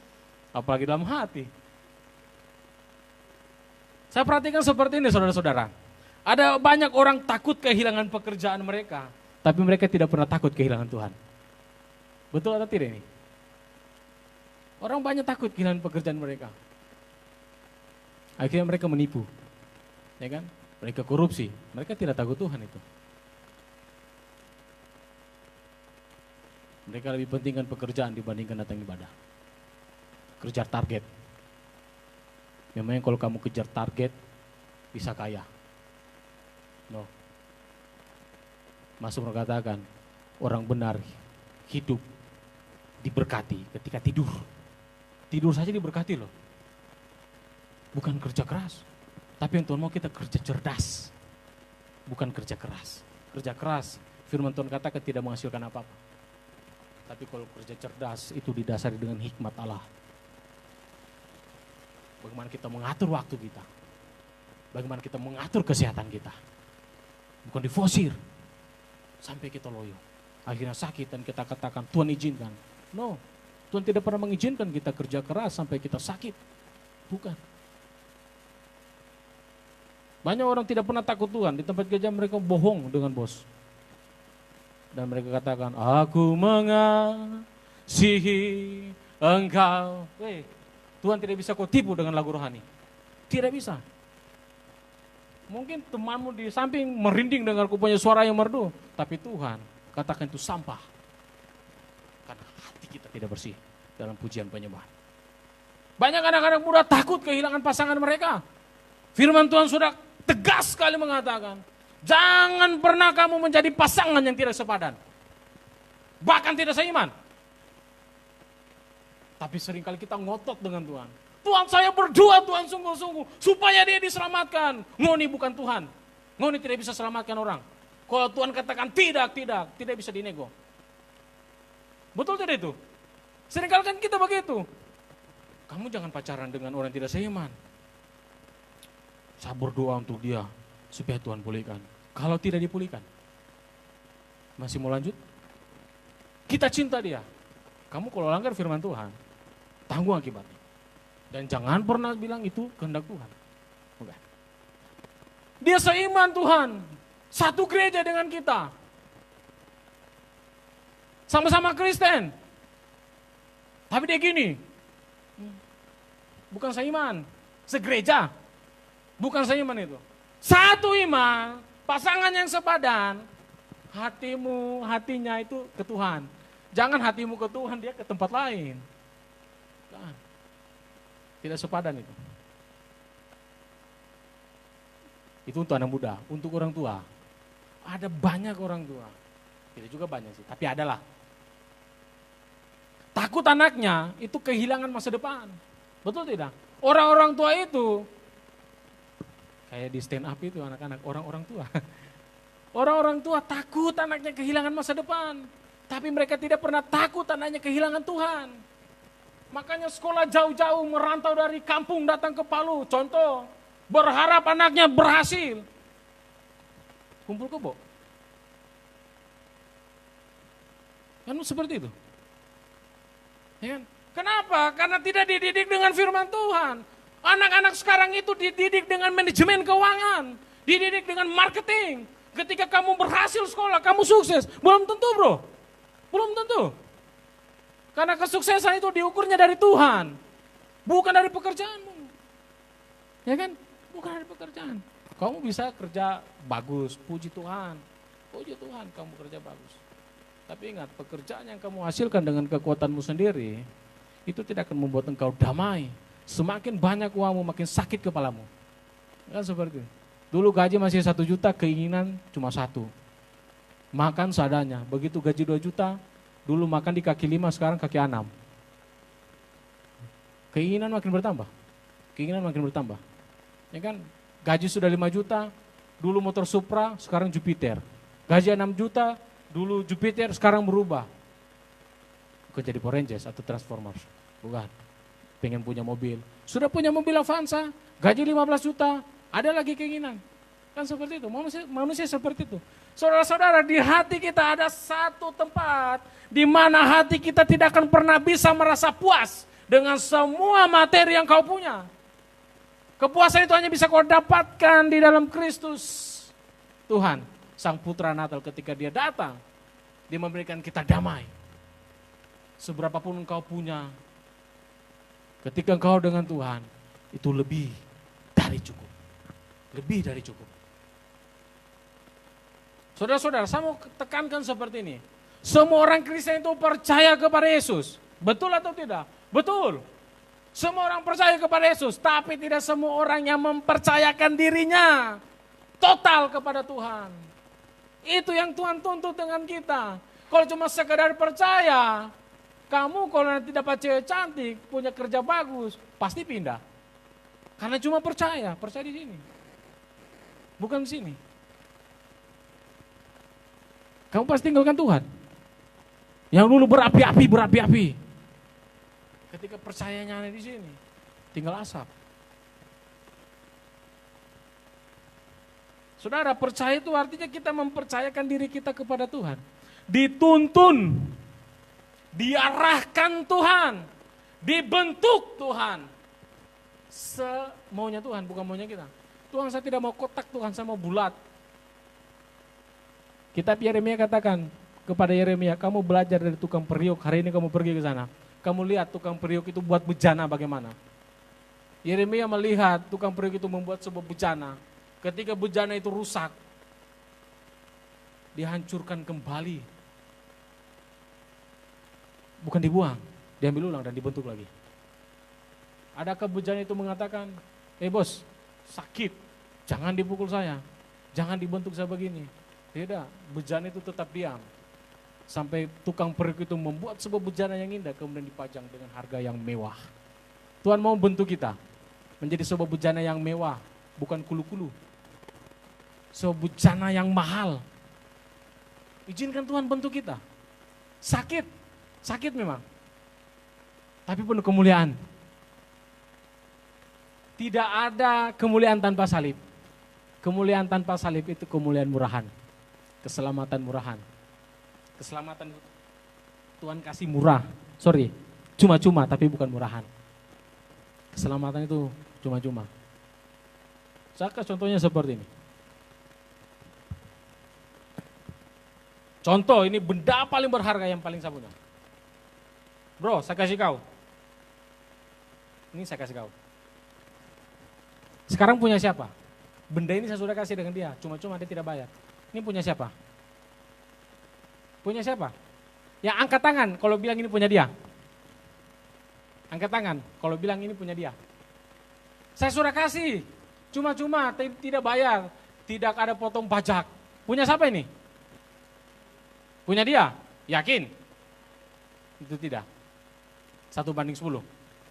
apalagi dalam hati. Saya perhatikan seperti ini saudara-saudara. Ada banyak orang takut kehilangan pekerjaan mereka, tapi mereka tidak pernah takut kehilangan Tuhan. Betul atau tidak ini? Orang banyak takut kehilangan pekerjaan mereka. Akhirnya mereka menipu. Ya kan? Mereka korupsi, mereka tidak takut Tuhan itu. Mereka lebih pentingkan pekerjaan dibandingkan datang ibadah. Kejar target. Memangnya kalau kamu kejar target, bisa kaya. No. Mazmur katakan, orang benar hidup diberkati ketika tidur. Tidur saja diberkati loh. Bukan kerja keras. Tapi yang Tuhan mau kita kerja cerdas. Bukan kerja keras. Kerja keras, firman Tuhan katakan tidak menghasilkan apa-apa. Tapi kalau kerja cerdas itu didasari dengan hikmat Allah. Bagaimana kita mengatur waktu kita. Bagaimana kita mengatur kesehatan kita. Bukan difosir. Sampai kita loyo. Akhirnya sakit dan kita katakan Tuhan izinkan. No, Tuhan tidak pernah mengizinkan kita kerja keras sampai kita sakit. Bukan. Banyak orang tidak pernah takut Tuhan. Di tempat kerja mereka bohong dengan bos. Dan mereka katakan, aku mengasihi engkau. Tuhan tidak bisa kau tipu dengan lagu rohani. Tidak bisa. Mungkin temanmu di samping merinding dengar kau punya suara yang merdu. Tapi Tuhan katakan itu sampah. Karena hati kita tidak bersih dalam pujian penyembahan. Banyak anak-anak muda takut kehilangan pasangan mereka. Firman Tuhan sudah tegas sekali mengatakan, jangan pernah kamu menjadi pasangan yang tidak sepadan. Bahkan tidak seiman. Tapi seringkali kita ngotot dengan Tuhan. Tuhan saya berdoa Tuhan sungguh-sungguh supaya dia diselamatkan. Ngoni bukan Tuhan. Ngoni tidak bisa selamatkan orang. Kalau Tuhan katakan tidak bisa dinego. Betul tidak itu? Seringkali kan kita begitu. Kamu jangan pacaran dengan orang yang tidak seiman. Saya berdoa untuk dia supaya Tuhan pulihkan. Kalau tidak dipulihkan, masih mau lanjut? Kita cinta dia. Kamu kalau langgar firman Tuhan, tanggung akibatnya. Dan jangan pernah bilang itu kehendak Tuhan. Bukan. Dia seiman Tuhan, satu gereja dengan kita. Sama-sama Kristen. Tapi dia gini, bukan seiman, segereja. Bukan seiman itu. Satu iman, pasangan yang sepadan, hatinya itu ke Tuhan. Jangan hatimu ke Tuhan, dia ke tempat lain. Jangan. Tidak sepadan itu. Itu untuk anak muda, untuk orang tua. Ada banyak orang tua. Tidak juga banyak sih, tapi adalah. Takut anaknya itu kehilangan masa depan. Betul tidak? Orang-orang tua itu kayak di stand up itu anak-anak, orang-orang tua. Orang-orang tua takut anaknya kehilangan masa depan. Tapi mereka tidak pernah takut anaknya kehilangan Tuhan. Makanya sekolah jauh-jauh merantau dari kampung datang ke Palu. Contoh, berharap anaknya berhasil. Kumpul kebo. Kan seperti itu. Ya kan? Kenapa? Karena tidak dididik dengan firman Tuhan. Anak-anak sekarang itu dididik dengan manajemen keuangan, dididik dengan marketing. Ketika kamu berhasil sekolah, kamu sukses. Belum tentu bro, belum tentu. Karena kesuksesan itu diukurnya dari Tuhan, bukan dari pekerjaanmu. Ya kan? Bukan dari pekerjaan. Kamu bisa kerja bagus, puji Tuhan. Puji Tuhan kamu kerja bagus. Tapi ingat, pekerjaan yang kamu hasilkan dengan kekuatanmu sendiri, itu tidak akan membuat engkau damai. Semakin banyak uangmu, makin sakit kepalamu. Kan seperti itu. Dulu gaji masih 1 juta, keinginan cuma 1. Makan seadanya. Begitu gaji 2 juta, dulu makan di kaki 5, sekarang kaki 6. Keinginan makin bertambah. Keinginan makin bertambah. Ya kan? Gaji sudah 5 juta, dulu motor Supra, sekarang Jupiter. Gaji 6 juta, dulu Jupiter, sekarang berubah. Bukan jadi Power Rangers atau Transformers. Bukan. Pengen punya mobil. Sudah punya mobil Avanza, gaji 15 juta, ada lagi keinginan. Kan seperti itu, manusia seperti itu. Saudara-saudara, di hati kita ada satu tempat di mana hati kita tidak akan pernah bisa merasa puas dengan semua materi yang kau punya. Kepuasan itu hanya bisa kau dapatkan di dalam Kristus. Tuhan, Sang Putra Natal ketika dia datang, dia memberikan kita damai. Seberapapun engkau punya, ketika engkau dengan Tuhan, itu lebih dari cukup. Lebih dari cukup. Saudara-saudara, saya mau tekankan seperti ini. Semua orang Kristen itu percaya kepada Yesus. Betul atau tidak? Betul. Semua orang percaya kepada Yesus, tapi tidak semua orang yang mempercayakan dirinya total kepada Tuhan. Itu yang Tuhan tuntut dengan kita. Kalau cuma sekedar percaya, kamu kalau nanti dapat cewek cantik, punya kerja bagus, pasti pindah. Karena cuma percaya di sini. Bukan di sini. Kamu pasti tinggalkan Tuhan. Yang dulu berapi-api. Ketika percayanya ada di sini, tinggal asap. Saudara, percaya itu artinya kita mempercayakan diri kita kepada Tuhan. Dituntun, diarahkan Tuhan, dibentuk Tuhan. Semaunya Tuhan, bukan maunya kita. Tuhan, saya tidak mau kotak, Tuhan, saya mau bulat. Kitab Yeremia katakan kepada Yeremia, kamu belajar dari tukang periuk, hari ini kamu pergi ke sana. Kamu lihat tukang periuk itu buat bejana bagaimana. Yeremia melihat tukang periuk itu membuat sebuah bejana. Ketika bejana itu rusak, dihancurkan kembali. Bukan dibuang, diambil ulang dan dibentuk lagi. Adakah bejana itu mengatakan, bos, sakit, jangan dipukul saya, jangan dibentuk saya begini. Tidak, bejana itu tetap diam. Sampai tukang periuk itu membuat sebuah bejana yang indah, kemudian dipajang dengan harga yang mewah. Tuhan mau bentuk kita menjadi sebuah bejana yang mewah, bukan kulu-kulu. Sebuah bejana yang mahal. Izinkan Tuhan bentuk kita. Sakit memang. Tapi penuh kemuliaan. Tidak ada kemuliaan tanpa salib. Kemuliaan tanpa salib itu kemuliaan murahan. Keselamatan murahan. Keselamatan Tuhan kasih murah, cuma-cuma tapi bukan murahan. Keselamatan itu cuma-cuma. Saya kasih contohnya seperti ini. Contoh, ini benda paling berharga yang paling saya punya. Bro, saya kasih kau. Ini saya kasih kau. Sekarang punya siapa? Benda ini saya sudah kasih dengan dia, cuma-cuma dia tidak bayar. Ini punya siapa? Punya siapa? Yang angkat tangan kalau bilang ini punya dia. Angkat tangan kalau bilang ini punya dia. Saya sudah kasih, cuma-cuma, tidak bayar, tidak ada potong pajak. Punya siapa ini? Punya dia? Yakin? Itu tidak. 1:10,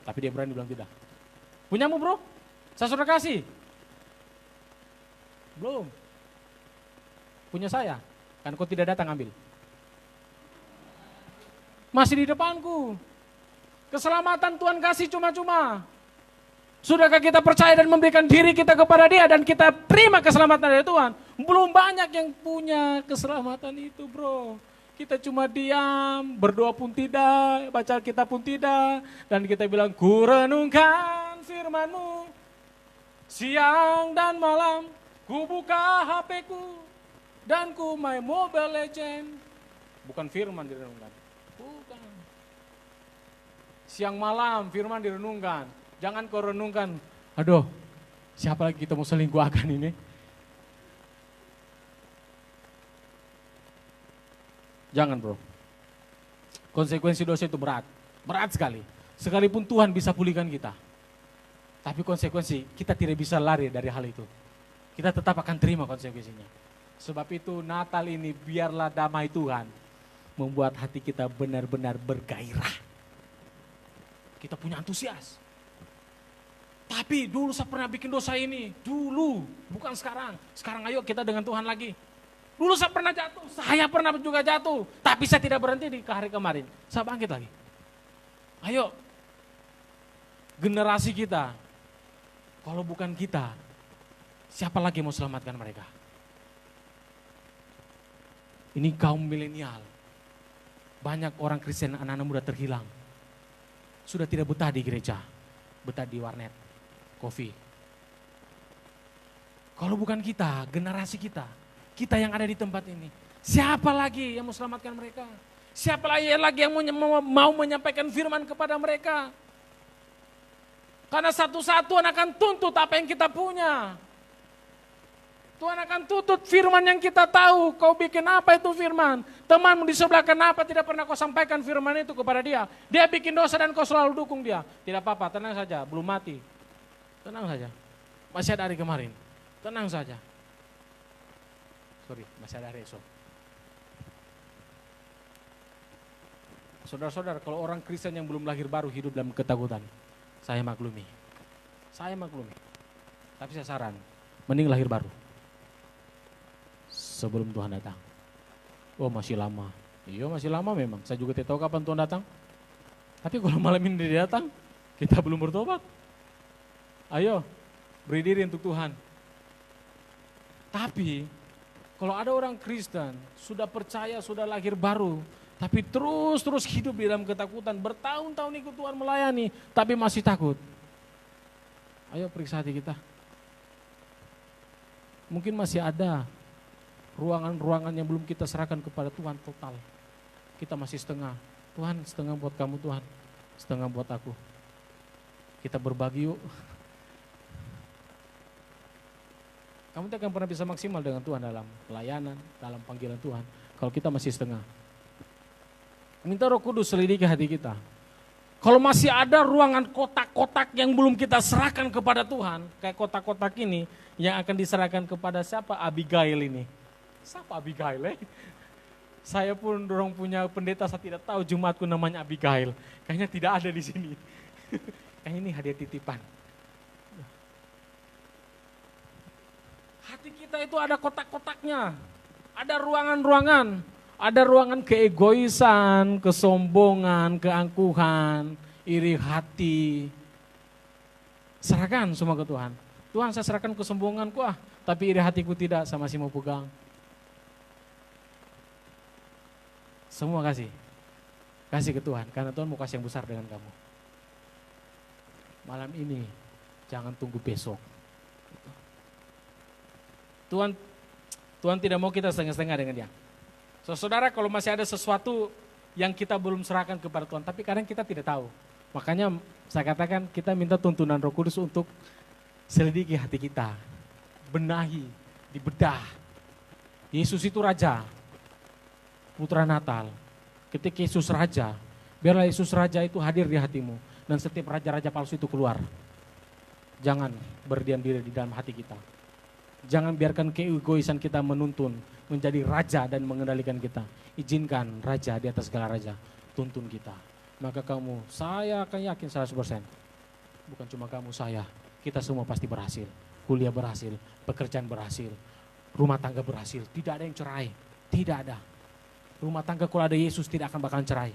tapi dia berani bilang tidak. Punyamu bro? Saya sudah kasih. Belum. Punya saya, kan kau tidak datang ambil. Masih di depanku. Keselamatan Tuhan kasih cuma-cuma. Sudahkah kita percaya dan memberikan diri kita kepada Dia dan kita terima keselamatan dari Tuhan? Belum banyak yang punya keselamatan itu bro. Kita cuma diam, berdoa pun tidak, baca Alkitab pun tidak. Dan kita bilang, ku renungkan firman-Mu. Siang dan malam, ku buka HP-ku. Dan ku main Mobile Legend. Bukan firman direnungkan. Bukan. Siang malam firman direnungkan. Jangan kau renungkan, aduh siapa lagi kita mau selingkuh akan ini. Jangan bro. Konsekuensi dosa itu berat. Berat sekali. Sekalipun Tuhan bisa pulihkan kita. Tapi konsekuensi kita tidak bisa lari dari hal itu. Kita tetap akan terima konsekuensinya. Sebab itu Natal ini biarlah damai Tuhan membuat hati kita benar-benar bergairah. Kita punya antusias. Tapi dulu saya pernah bikin dosa ini. Dulu, bukan sekarang. Sekarang ayo kita dengan Tuhan lagi. Dulu saya pernah jatuh, saya pernah juga jatuh. Tapi saya tidak berhenti di hari kemarin. Saya bangkit lagi. Ayo, generasi kita. Kalau bukan kita, siapa lagi mau selamatkan mereka? Ini kaum milenial. Banyak orang Kristen, anak-anak muda terhilang. Sudah tidak betah di gereja, betah di warnet, kopi. Kalau bukan kita, generasi kita yang ada di tempat ini, siapa lagi yang mau selamatkan mereka? Siapa lagi yang mau menyampaikan firman kepada mereka? Karena satu-satu akan tuntut apa yang kita punya. Tuhan akan tuntut firman yang kita tahu. Kau bikin apa itu firman? Temanmu di sebelah kenapa tidak pernah kau sampaikan firman itu kepada dia? Dia bikin dosa dan kau selalu dukung dia. Tidak apa-apa, tenang saja, belum mati. Tenang saja, masih ada hari kemarin. Tenang saja. Sorry, masih ada hari esok. Saudara-saudara, kalau orang Kristen yang belum lahir baru hidup dalam ketakutan, saya maklumi. Saya maklumi. Tapi saya saran, mending lahir baru. Sebelum Tuhan datang. Oh masih lama. Iya masih lama memang. Saya juga tidak tahu kapan Tuhan datang. Tapi kalau malam ini dia datang, kita belum bertobat. Ayo, beri diri untuk Tuhan. Tapi kalau ada orang Kristen, sudah percaya, sudah lahir baru, tapi terus hidup di dalam ketakutan, bertahun-tahun ikut Tuhan melayani, tapi masih takut. Ayo periksa hati kita. Mungkin masih ada ruangan-ruangan yang belum kita serahkan kepada Tuhan total. Kita masih setengah. Tuhan setengah buat kamu Tuhan, setengah buat aku. Kita berbagi yuk. Kamu tidak akan pernah bisa maksimal dengan Tuhan dalam pelayanan, dalam panggilan Tuhan. Kalau kita masih setengah. Minta Roh Kudus selidiki hati kita. Kalau masih ada ruangan kotak-kotak yang belum kita serahkan kepada Tuhan, kayak kotak-kotak ini yang akan diserahkan kepada siapa? Abigail ini. Siapa Abigail? Saya pun dorong punya pendeta, saya tidak tahu Jumatku namanya Abigail. Kayaknya tidak ada di sini. Kayaknya ini hadiah titipan. Hati kita itu ada kotak-kotaknya, ada ruangan-ruangan, ada ruangan keegoisan, kesombongan, keangkuhan, iri hati. Serahkan semua ke Tuhan. Tuhan saya serahkan kesombonganku tapi iri hatiku tidak, saya masih mau pegang. Semua kasih ke Tuhan, karena Tuhan mau kasih yang besar dengan kamu. Malam ini jangan tunggu besok. Tuhan tidak mau kita setengah-setengah dengan dia. Saudara, kalau masih ada sesuatu yang kita belum serahkan kepada Tuhan, tapi kadang kita tidak tahu. Makanya saya katakan kita minta tuntunan Roh Kudus untuk selidiki hati kita. Benahi, dibedah. Yesus itu Raja, Putra Natal. Ketika Yesus Raja, biarlah Yesus Raja itu hadir di hatimu. Dan setiap raja-raja palsu itu keluar. Jangan berdiam diri di dalam hati kita. Jangan biarkan keegoisan kita menuntun, menjadi raja dan mengendalikan kita. Izinkan raja di atas segala raja, tuntun kita. Maka saya akan yakin 100%. Bukan cuma kamu, saya. Kita semua pasti berhasil. Kuliah berhasil, pekerjaan berhasil, rumah tangga berhasil. Tidak ada yang cerai, tidak ada. Rumah tangga kalau ada Yesus tidak akan bakalan cerai.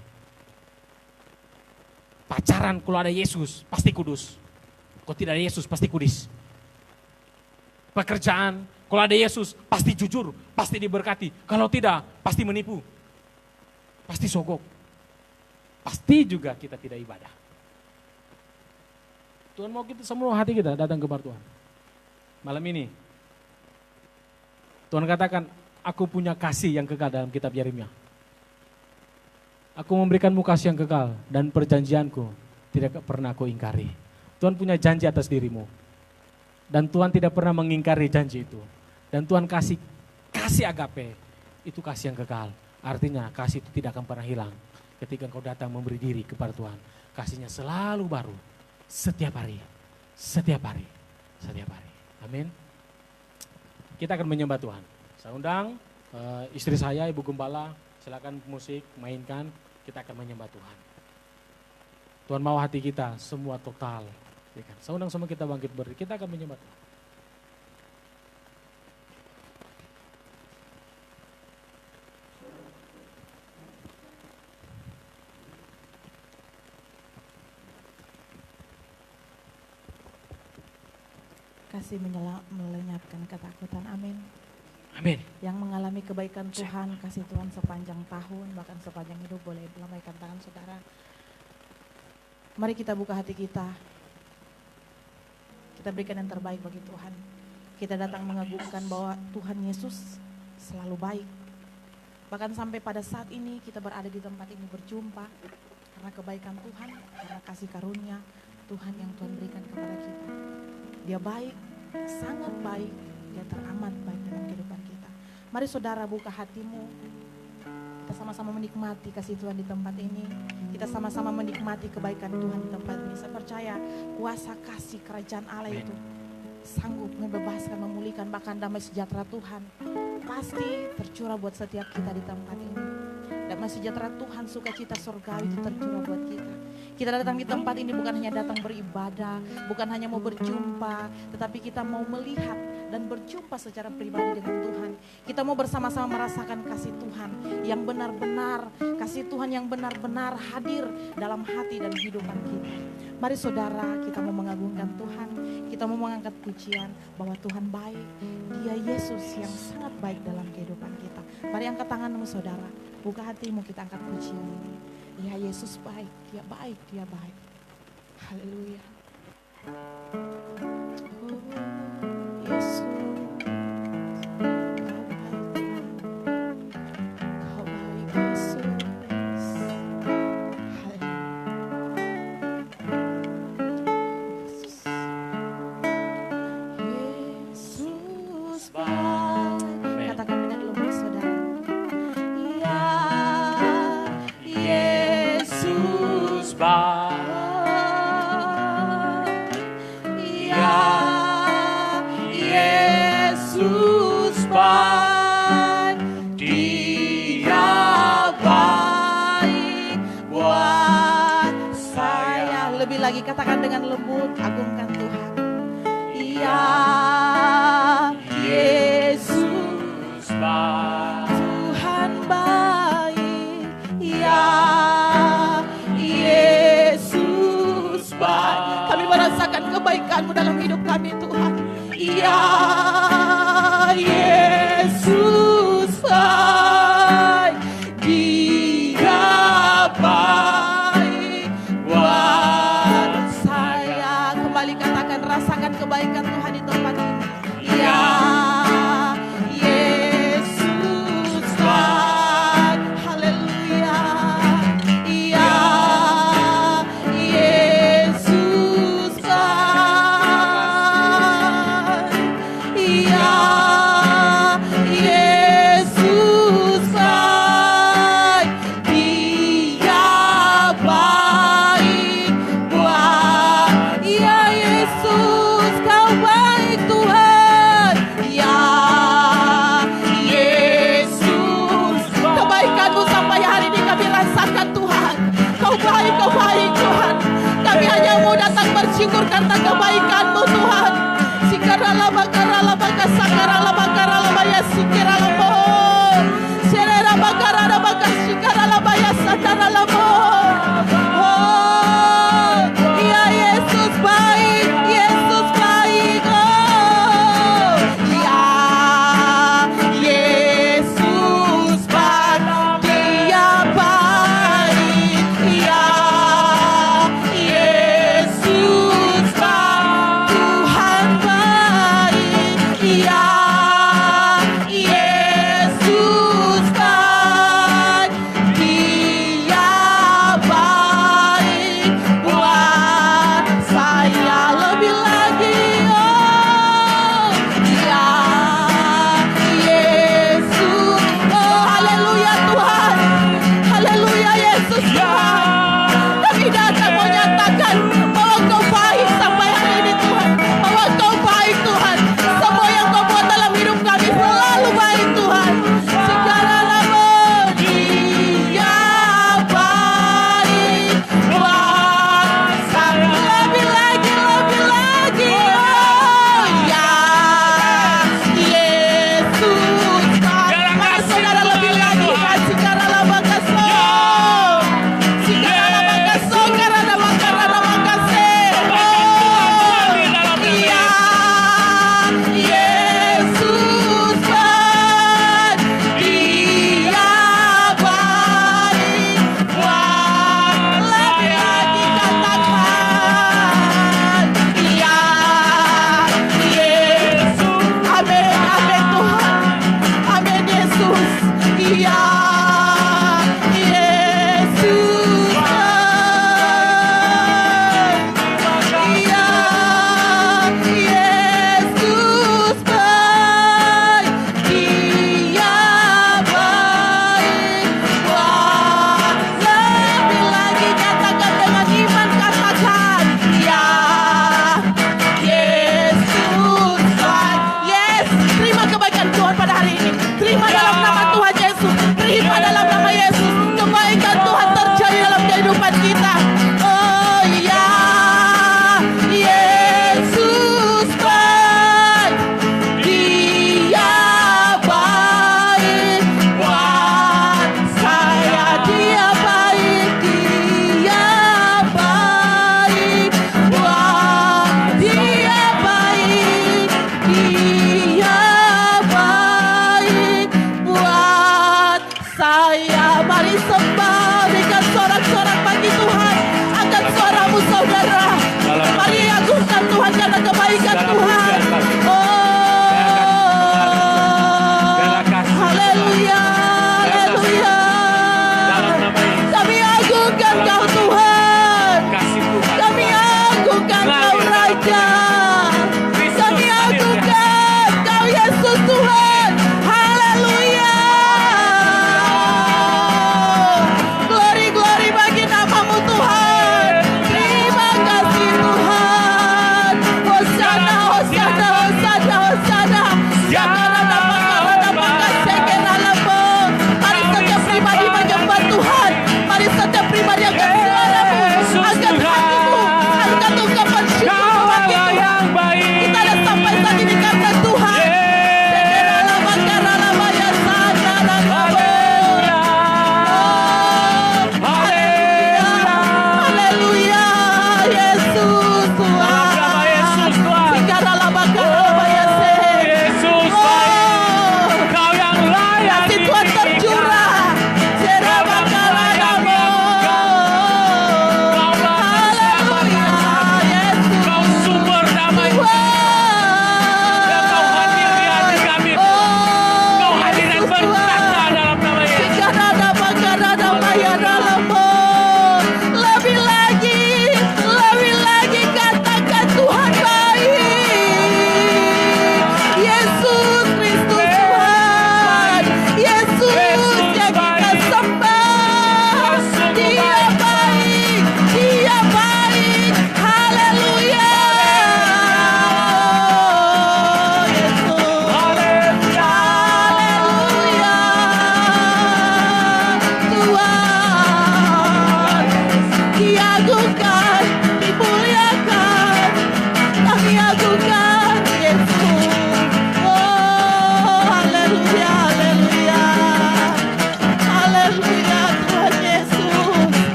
Pacaran kalau ada Yesus pasti kudus. Kalau tidak ada Yesus pasti kudis. Pekerjaan, kalau ada Yesus pasti jujur, pasti diberkati. Kalau tidak, pasti menipu. pasti sogok. Pasti juga kita tidak ibadah. Tuhan mau kita semua hati kita datang kepada Tuhan. Malam ini Tuhan katakan, aku punya kasih yang kekal dalam kitab Yeremia. Aku memberikanmu kasih yang kekal dan perjanjianku tidak pernah aku ingkari. Tuhan punya janji atas dirimu. Dan Tuhan tidak pernah mengingkari janji itu. Dan Tuhan kasih agape, itu kasih yang kekal. Artinya kasih itu tidak akan pernah hilang. Ketika engkau datang memberi diri kepada Tuhan, kasihnya selalu baru. Setiap hari, setiap hari, setiap hari. Amin. Kita akan menyembah Tuhan. Saya undang istri saya, Ibu Gembala, silakan musik, mainkan. Kita akan menyembah Tuhan. Tuhan mau hati kita semua total. Saya undang semua kita bangkit berdiri. Kita akan menyembah Tuhan. Kasih melenyapkan ketakutan, amin. Amin. Yang mengalami kebaikan Tuhan, kasih Tuhan sepanjang tahun, bahkan sepanjang hidup, boleh lambaikan tangan saudara. Mari kita buka hati kita. Kita berikan yang terbaik bagi Tuhan. Kita datang mengagungkan bahwa Tuhan Yesus selalu baik. Bahkan sampai pada saat ini kita berada di tempat ini berjumpa karena kebaikan Tuhan, karena kasih karunia Tuhan yang Tuhan berikan kepada kita. Dia baik, sangat baik, dia teramat baik dalam kehidupan kita. Mari saudara buka hatimu, kita sama-sama menikmati kasih Tuhan di tempat ini. Kita sama-sama menikmati kebaikan Tuhan di tempat ini. Saya percaya kuasa kasih kerajaan Allah itu sanggup membebaskan, memulihkan, bahkan damai sejahtera Tuhan pasti tercurah buat setiap kita di tempat ini. Damai sejahtera Tuhan, sukacita surgawi itu tercurah buat kita. Kita datang di tempat ini bukan hanya datang beribadah, bukan hanya mau berjumpa, tetapi kita mau melihat dan berjumpa secara pribadi dengan Tuhan. Kita mau bersama-sama merasakan kasih Tuhan yang benar-benar, kasih Tuhan yang benar-benar hadir dalam hati dan kehidupan kita. Mari saudara, kita mau mengagungkan Tuhan, kita mau mengangkat pujian bahwa Tuhan baik, Dia Yesus yang sangat baik dalam kehidupan kita. Mari angkat tanganmu saudara, buka hatimu, kita angkat pujian ini. Ya Yesus baik, Dia baik, Dia baik. Haleluya. Oh, Yesus. Kau baik, Yesus. Haleluya. Yesus baik. Katakan dengan lembut saudara. Yesus baik. Ya Yesus baik. Dia baik buat saya. Lebih lagi katakan dengan lembut, agungkan Tuhan. Ya Yesus baik. Tuhan baik. Ya Yesus baik. Kami merasakan kebaikan-Mu dalam hidup kami Tuhan. Ya Yesus baik. Dia baik buat saya. Kembali katakan, rasakan kebaikan Tuhan di tempat ini. Ya Yesus baik. Haleluya. Ya Yesus baik. Ya Yesus baik. Dia baik buat. Ya Yesus, Kau baik Tuhan. Ya Yesus, kebaikan-Mu sampai hari ini kami rasakan Tuhan. Kau baik Tuhan. Kami hanya mau datang bersyukur karena kebaikan-Mu Tuhan. Sikarala bakarala bakasakarala bakarala baya sikarala bo. Serera bakarala bakasikarala baya sakarala bo. Oh, ya Yesus baik, Yesus baik. Oh, ya Yesus baik, Dia baik.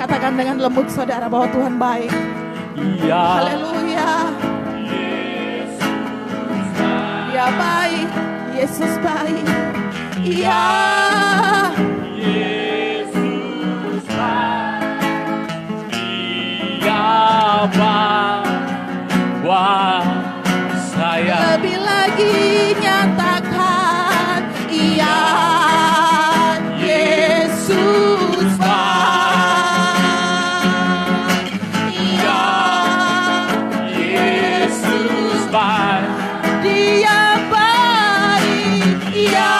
Katakan dengan lembut saudara bahwa Tuhan baik. Ya, Haleluya. Dia baik, Yesus baik. Iya. Yesus baik. Dia bawa saya. Lebih lagi nyatakan, iya, Yesus baik. Iya, Yesus baik. Dia baik. Iya,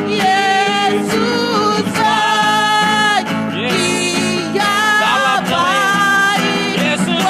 Yesus baik. Dia Dalam nama baik. Yesus.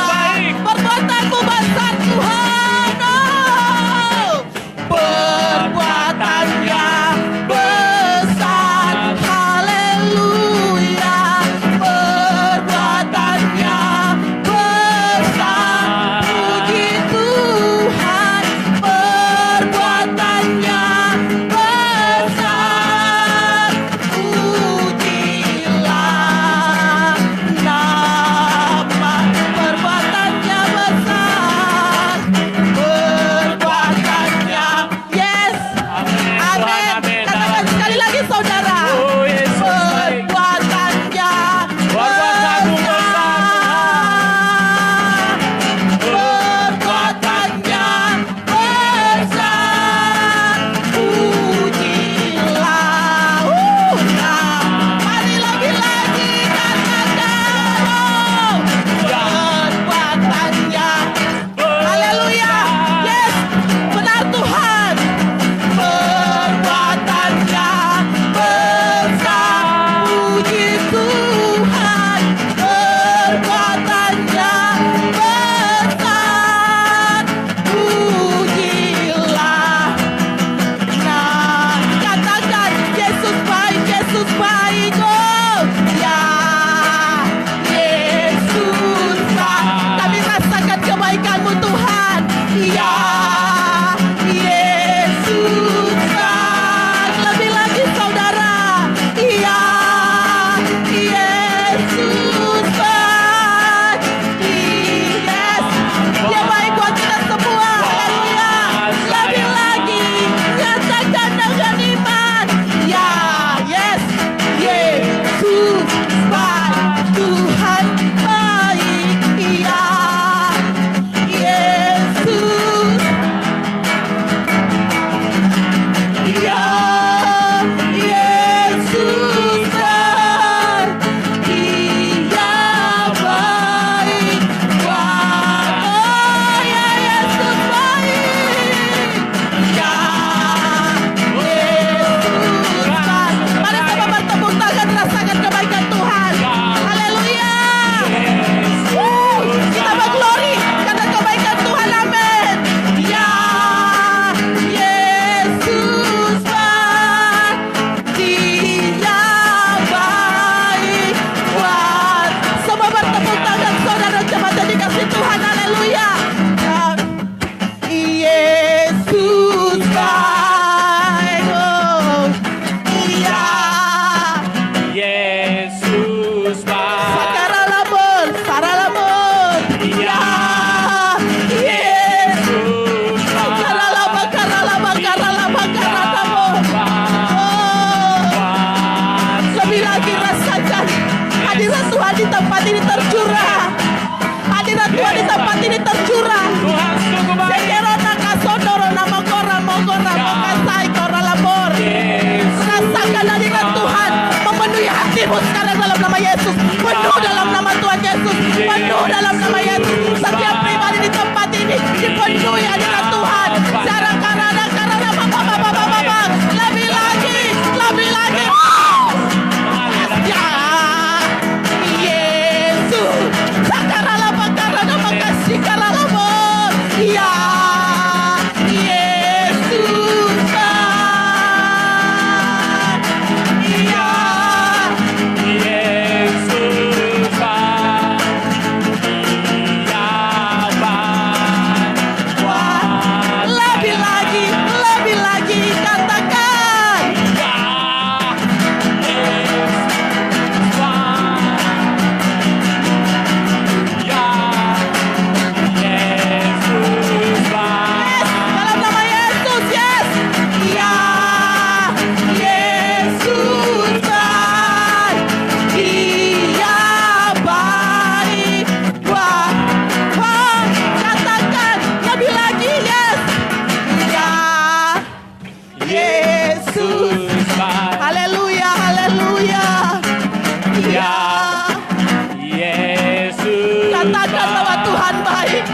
Katakan bahwa Tuhan baik.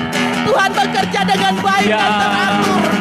Tuhan bekerja dengan baik dan teratur.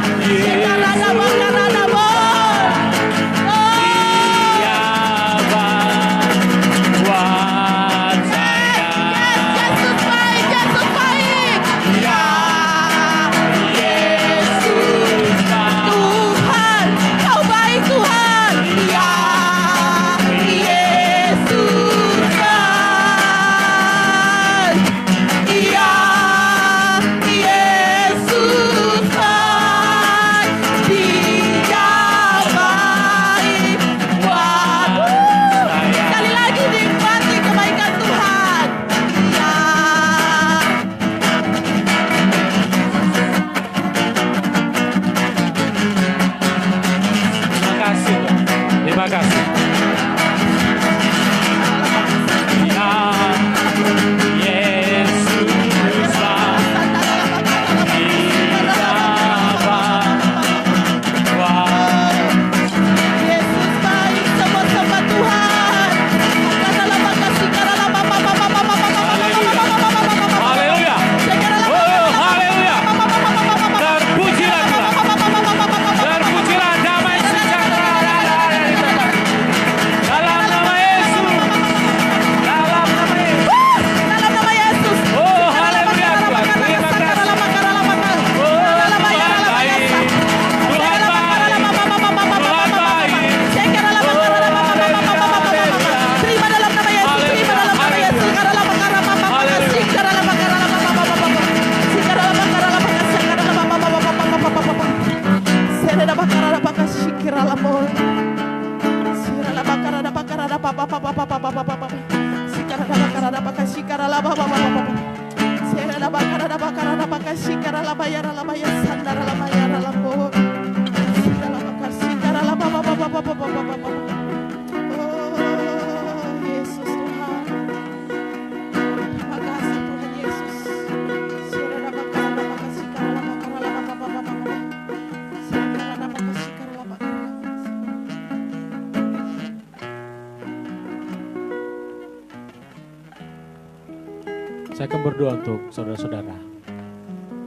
Saya akan berdoa untuk saudara-saudara.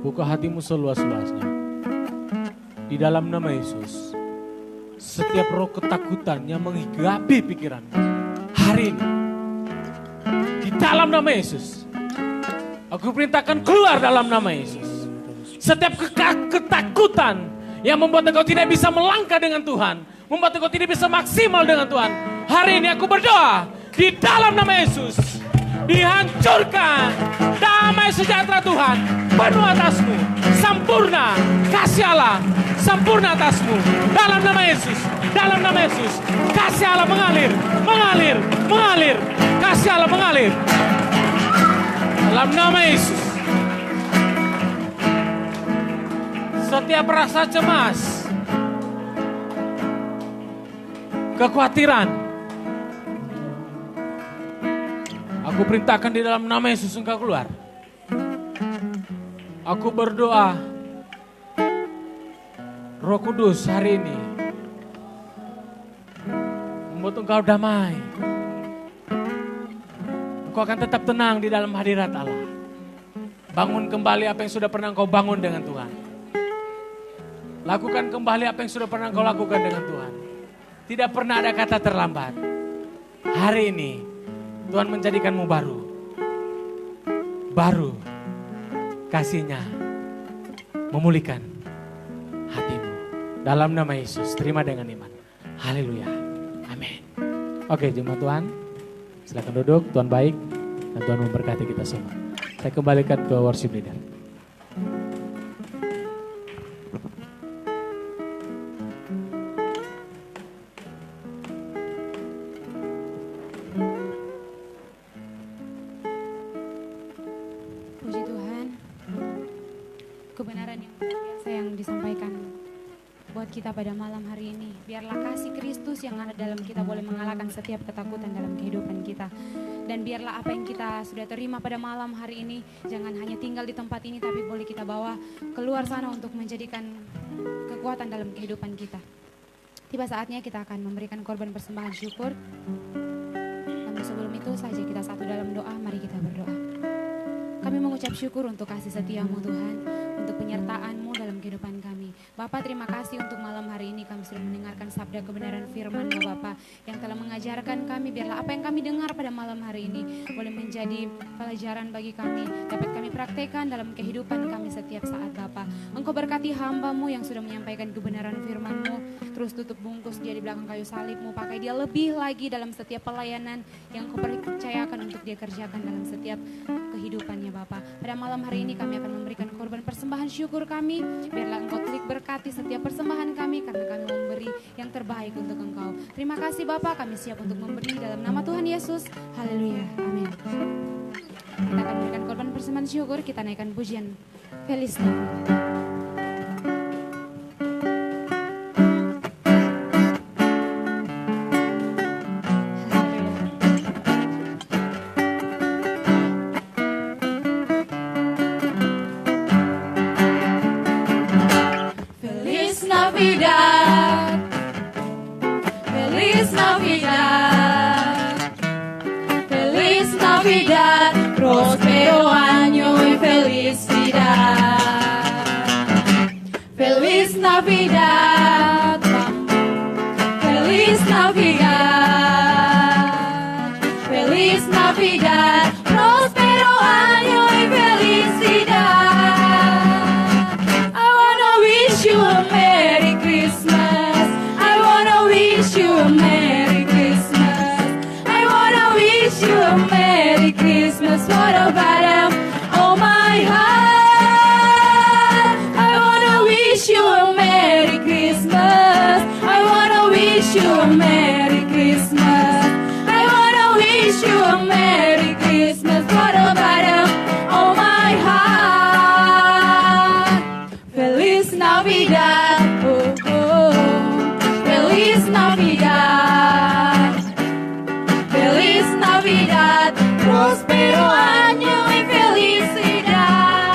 Buka hatimu seluas-luasnya. Di dalam nama Yesus, setiap roh ketakutan yang menghinggapi pikiranmu hari ini, di dalam nama Yesus, aku perintahkan keluar dalam nama Yesus. Setiap ketakutan yang membuat engkau tidak bisa melangkah dengan Tuhan, membuat engkau tidak bisa maksimal dengan Tuhan, hari ini aku berdoa di dalam nama Yesus, dihancurkan damai sejahtera Tuhan penuh atasmu, sempurna kasih Allah sempurna atasmu dalam nama Yesus, dalam nama Yesus. Kasih Allah mengalir, mengalir, mengalir, kasih Allah mengalir dalam nama Yesus. Setiap rasa cemas, kekhawatiran, aku perintahkan di dalam nama Yesus engkau keluar. Aku berdoa, Roh Kudus hari ini membuat engkau damai. Engkau akan tetap tenang di dalam hadirat Allah. Bangun kembali apa yang sudah pernah engkau bangun dengan Tuhan. Lakukan kembali apa yang sudah pernah engkau lakukan dengan Tuhan. Tidak pernah ada kata terlambat. Hari ini Tuhan menjadikanmu baru. Baru. Kasih-Nya memulihkan hatimu. Dalam nama Yesus, terima dengan iman. Haleluya. Amin. Oke, jemaat Tuhan. Silakan duduk, Tuhan baik. Dan Tuhan memberkati kita semua. Saya kembalikan ke worship leader. Kebenaran yang luar biasa yang disampaikan buat kita pada malam hari ini. Biarlah kasih Kristus yang ada dalam kita boleh mengalahkan setiap ketakutan dalam kehidupan kita. Dan biarlah apa yang kita sudah terima pada malam hari ini jangan hanya tinggal di tempat ini, tapi boleh kita bawa keluar sana untuk menjadikan kekuatan dalam kehidupan kita. Tiba saatnya kita akan memberikan korban persembahan syukur. Namun sebelum itu saja kita satu dalam doa, mari kita berdoa. Kami mengucap syukur untuk kasih setia-Mu Tuhan, untuk penyertaan-Mu dalam kehidupan kami. Bapa, terima kasih untuk malam hari ini kami sudah mendengarkan sabda kebenaran firman-Mu Bapa, yang telah mengajarkan kami, biarlah apa yang kami dengar pada malam hari ini boleh menjadi pelajaran bagi kami, dapat kami praktekkan dalam kehidupan kami setiap saat Bapa. Engkau berkati hamba-Mu yang sudah menyampaikan kebenaran firman-Mu, terus tutup bungkus dia di belakang kayu salib-Mu, pakai dia lebih lagi dalam setiap pelayanan yang Kau percayakan untuk dia kerjakan dalam setiap kehidupannya Bapa. Pada malam hari ini kami akan memberikan korban persembahan syukur kami, biarlah Engkau telik berkati setiap persembahan kami, karena kami memberi yang terbaik untuk Engkau. Terima kasih Bapa, kami siap untuk memberi dalam nama Tuhan Yesus. Haleluya, amin. Kita akan memberikan korban persembahan syukur, kita naikkan pujian Feliz Navidad. Feliz Navidad, Feliz Navidad, próspero año y felicidad. Feliz Navidad, Feliz Navidad, Feliz Navidad, próspero año y felicidad. I wanna wish you a Merry Christmas. I wanna wish you a Merry Christmas. I wanna wish you a Merry Christmas. What about him? Oh my heart. I wanna wish you a Merry Christmas. I wanna wish you a Merry Christmas. I wanna wish you a Merry Christmas. What about him? Oh my heart. Feliz Navidad. Oh, oh. Feliz Navidad. Feliz Navidad. Próspero año y felicidad.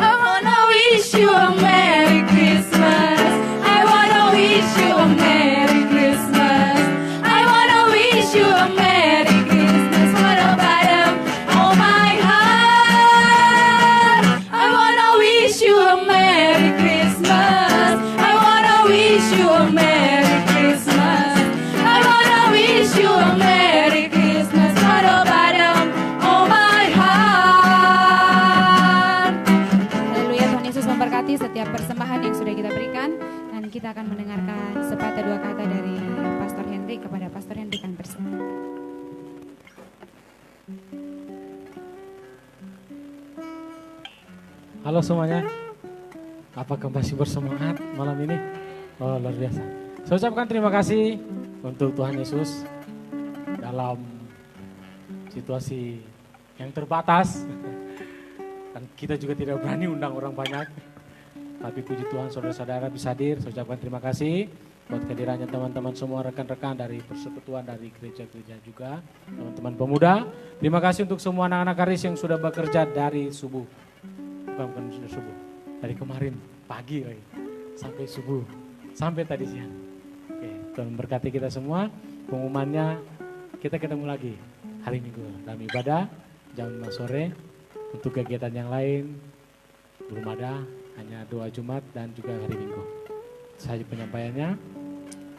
I wanna wish you a Merry Christmas. I wanna wish you a Merry Christmas. I wanna wish you a Merry Christmas. What about him? Oh my heart. I wanna wish you a Merry Christmas. I wanna wish you a Merry Christmas. I wanna wish you a Merry Christmas. What about him? Oh my heart. Haleluya, Tuhan Yesus memberkati setiap persembahan yang sudah kita berikan, dan kita akan mendengarkan sepatah dua kata dari Pastor Henry kepada Pastor Henry kan bersama. Halo semuanya, apakah masih bersemangat malam ini? Oh luar biasa. Saya ucapkan terima kasih untuk Tuhan Yesus dalam situasi yang terbatas. Dan kita juga tidak berani undang orang banyak. Tapi puji Tuhan saudara-saudara bisa hadir. Saya ucapkan terima kasih buat kehadirannya teman-teman semua, rekan-rekan dari persekutuan, dari gereja-gereja juga, teman-teman pemuda. Terima kasih untuk semua anak-anak karis yang sudah bekerja dari subuh. Bukan sudah subuh, dari kemarin pagi lagi sampai subuh, sampai tadi siang. Oke, Tuhan berkati kita semua. Pengumumannya kita ketemu lagi hari Minggu dalam ibadah jam 5 sore. Untuk kegiatan yang lain belum ada, hanya doa Jumat dan juga hari Minggu. Saja penyampaiannya.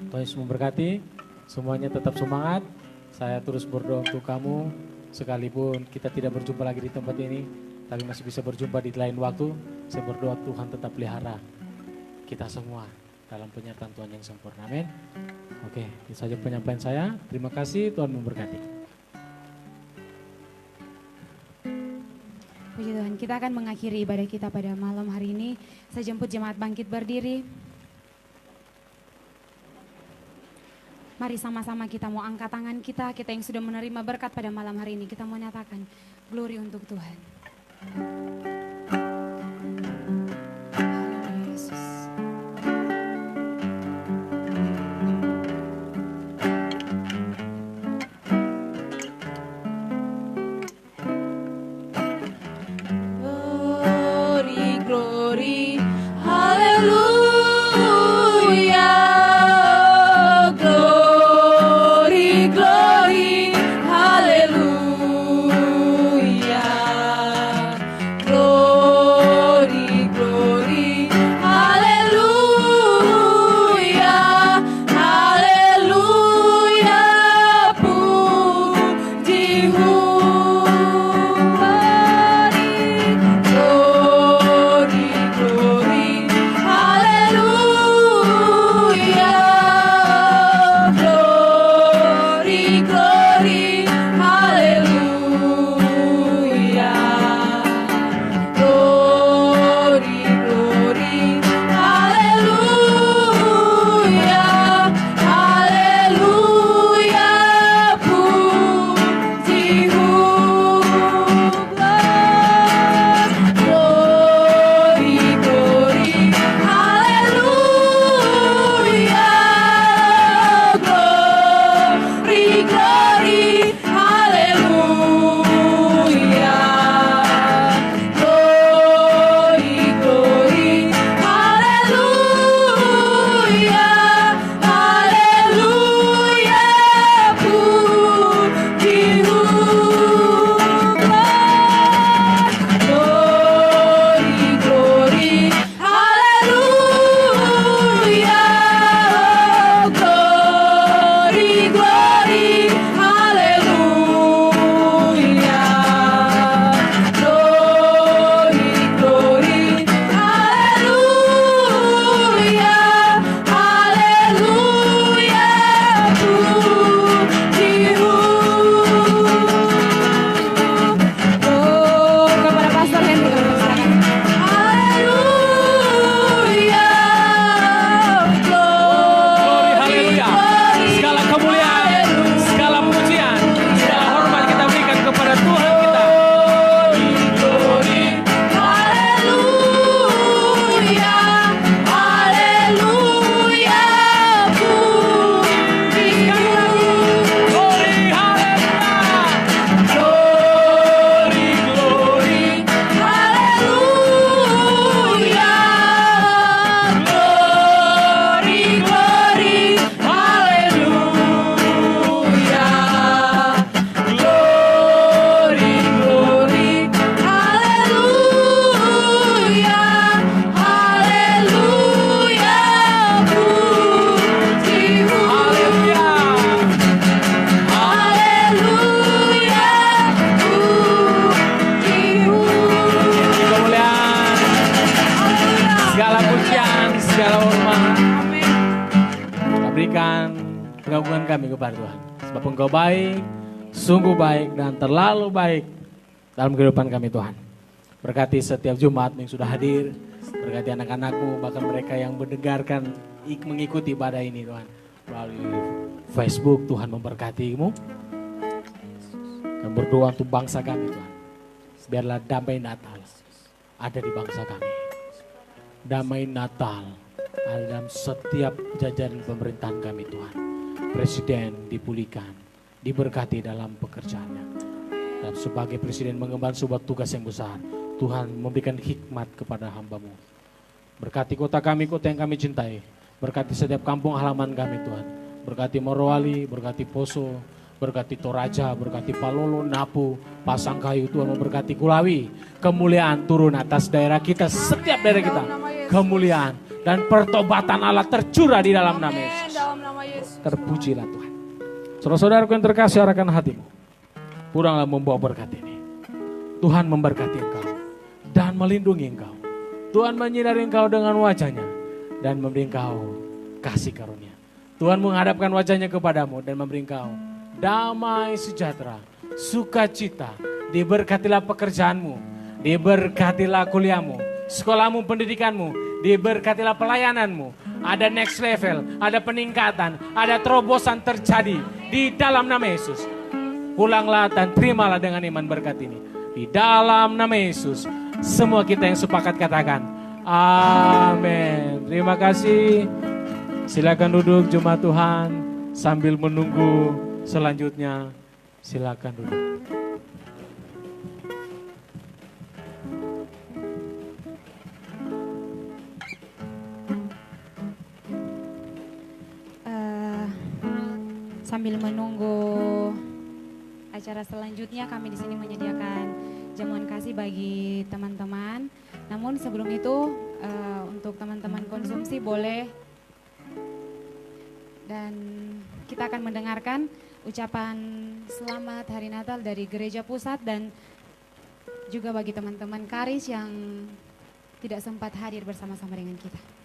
Tuhan Yesus memberkati, semuanya tetap semangat. Saya terus berdoa untuk kamu, sekalipun kita tidak berjumpa lagi di tempat ini, tapi masih bisa berjumpa di lain waktu. Saya berdoa Tuhan tetap pelihara kita semua dalam penyertaan Tuhan yang sempurna. Amin. Oke, itu saja penyampaian saya. Terima kasih, Tuhan memberkati. Puji Tuhan, kita akan mengakhiri ibadah kita pada malam hari ini. Saya jemput jemaat bangkit berdiri. Mari sama-sama kita mau angkat tangan kita yang sudah menerima berkat pada malam hari ini. Kita mau nyatakan, glory untuk Tuhan. Haleluya Yesus. Glory, glory, haleluya. Glory, glory, haleluya. pengagungan kami kepada Tuhan. Sebab Engkau baik, sungguh baik dan terlalu baik dalam kehidupan kami Tuhan. Berkati setiap Jumat yang sudah hadir, berkati anak-anakmu, bahkan mereka yang mendengarkan, mengikuti ibadah ini Tuhan. Melalui Facebook, Tuhan memberkatimu. Dan berdoa untuk bangsa kami Tuhan. Biarlah damai Natal ada di bangsa kami. Damai Natal ada dalam setiap jajaran pemerintahan kami Tuhan. Presiden dipulihkan, diberkati dalam pekerjaannya. Dan sebagai presiden mengemban sebuah tugas yang besar, Tuhan memberikan hikmat kepada hamba-Mu. Berkati kota kami, kota yang kami cintai. Berkati setiap kampung halaman kami Tuhan. Berkati Morowali, berkati Poso, berkati Toraja, berkati Palolo, Napu, Pasangkayu. Tuhan memberkati Kulawi. Kemuliaan turun atas daerah kita, setiap daerah kita. Kemuliaan dan pertobatan Allah tercurah di dalam nama Yesus. Terpujilah Tuhan. Saudara-saudaraku yang terkasih, arahkan hatimu. Pulanglah membawa berkat ini. Tuhan memberkati engkau dan melindungi engkau. Tuhan menyinari engkau dengan wajahnya dan memberi engkau kasih karunia. Tuhan menghadapkan wajahnya kepadamu dan memberi engkau damai sejahtera, sukacita. Diberkatilah pekerjaanmu, diberkatilah kuliahmu, sekolahmu, pendidikanmu, diberkatilah pelayananmu. Ada next level, ada peningkatan, ada terobosan terjadi di dalam nama Yesus. Pulanglah dan terimalah dengan iman berkat ini. Di dalam nama Yesus, semua kita yang sepakat katakan, amin. Terima kasih. Silakan duduk jemaat Tuhan sambil menunggu selanjutnya. Silakan duduk. Sambil menunggu acara selanjutnya, kami di sini menyediakan jamuan kasih bagi teman-teman. Namun sebelum itu untuk teman-teman konsumsi boleh, dan kita akan mendengarkan ucapan selamat Hari Natal dari Gereja Pusat dan juga bagi teman-teman Karis yang tidak sempat hadir bersama-sama dengan kita.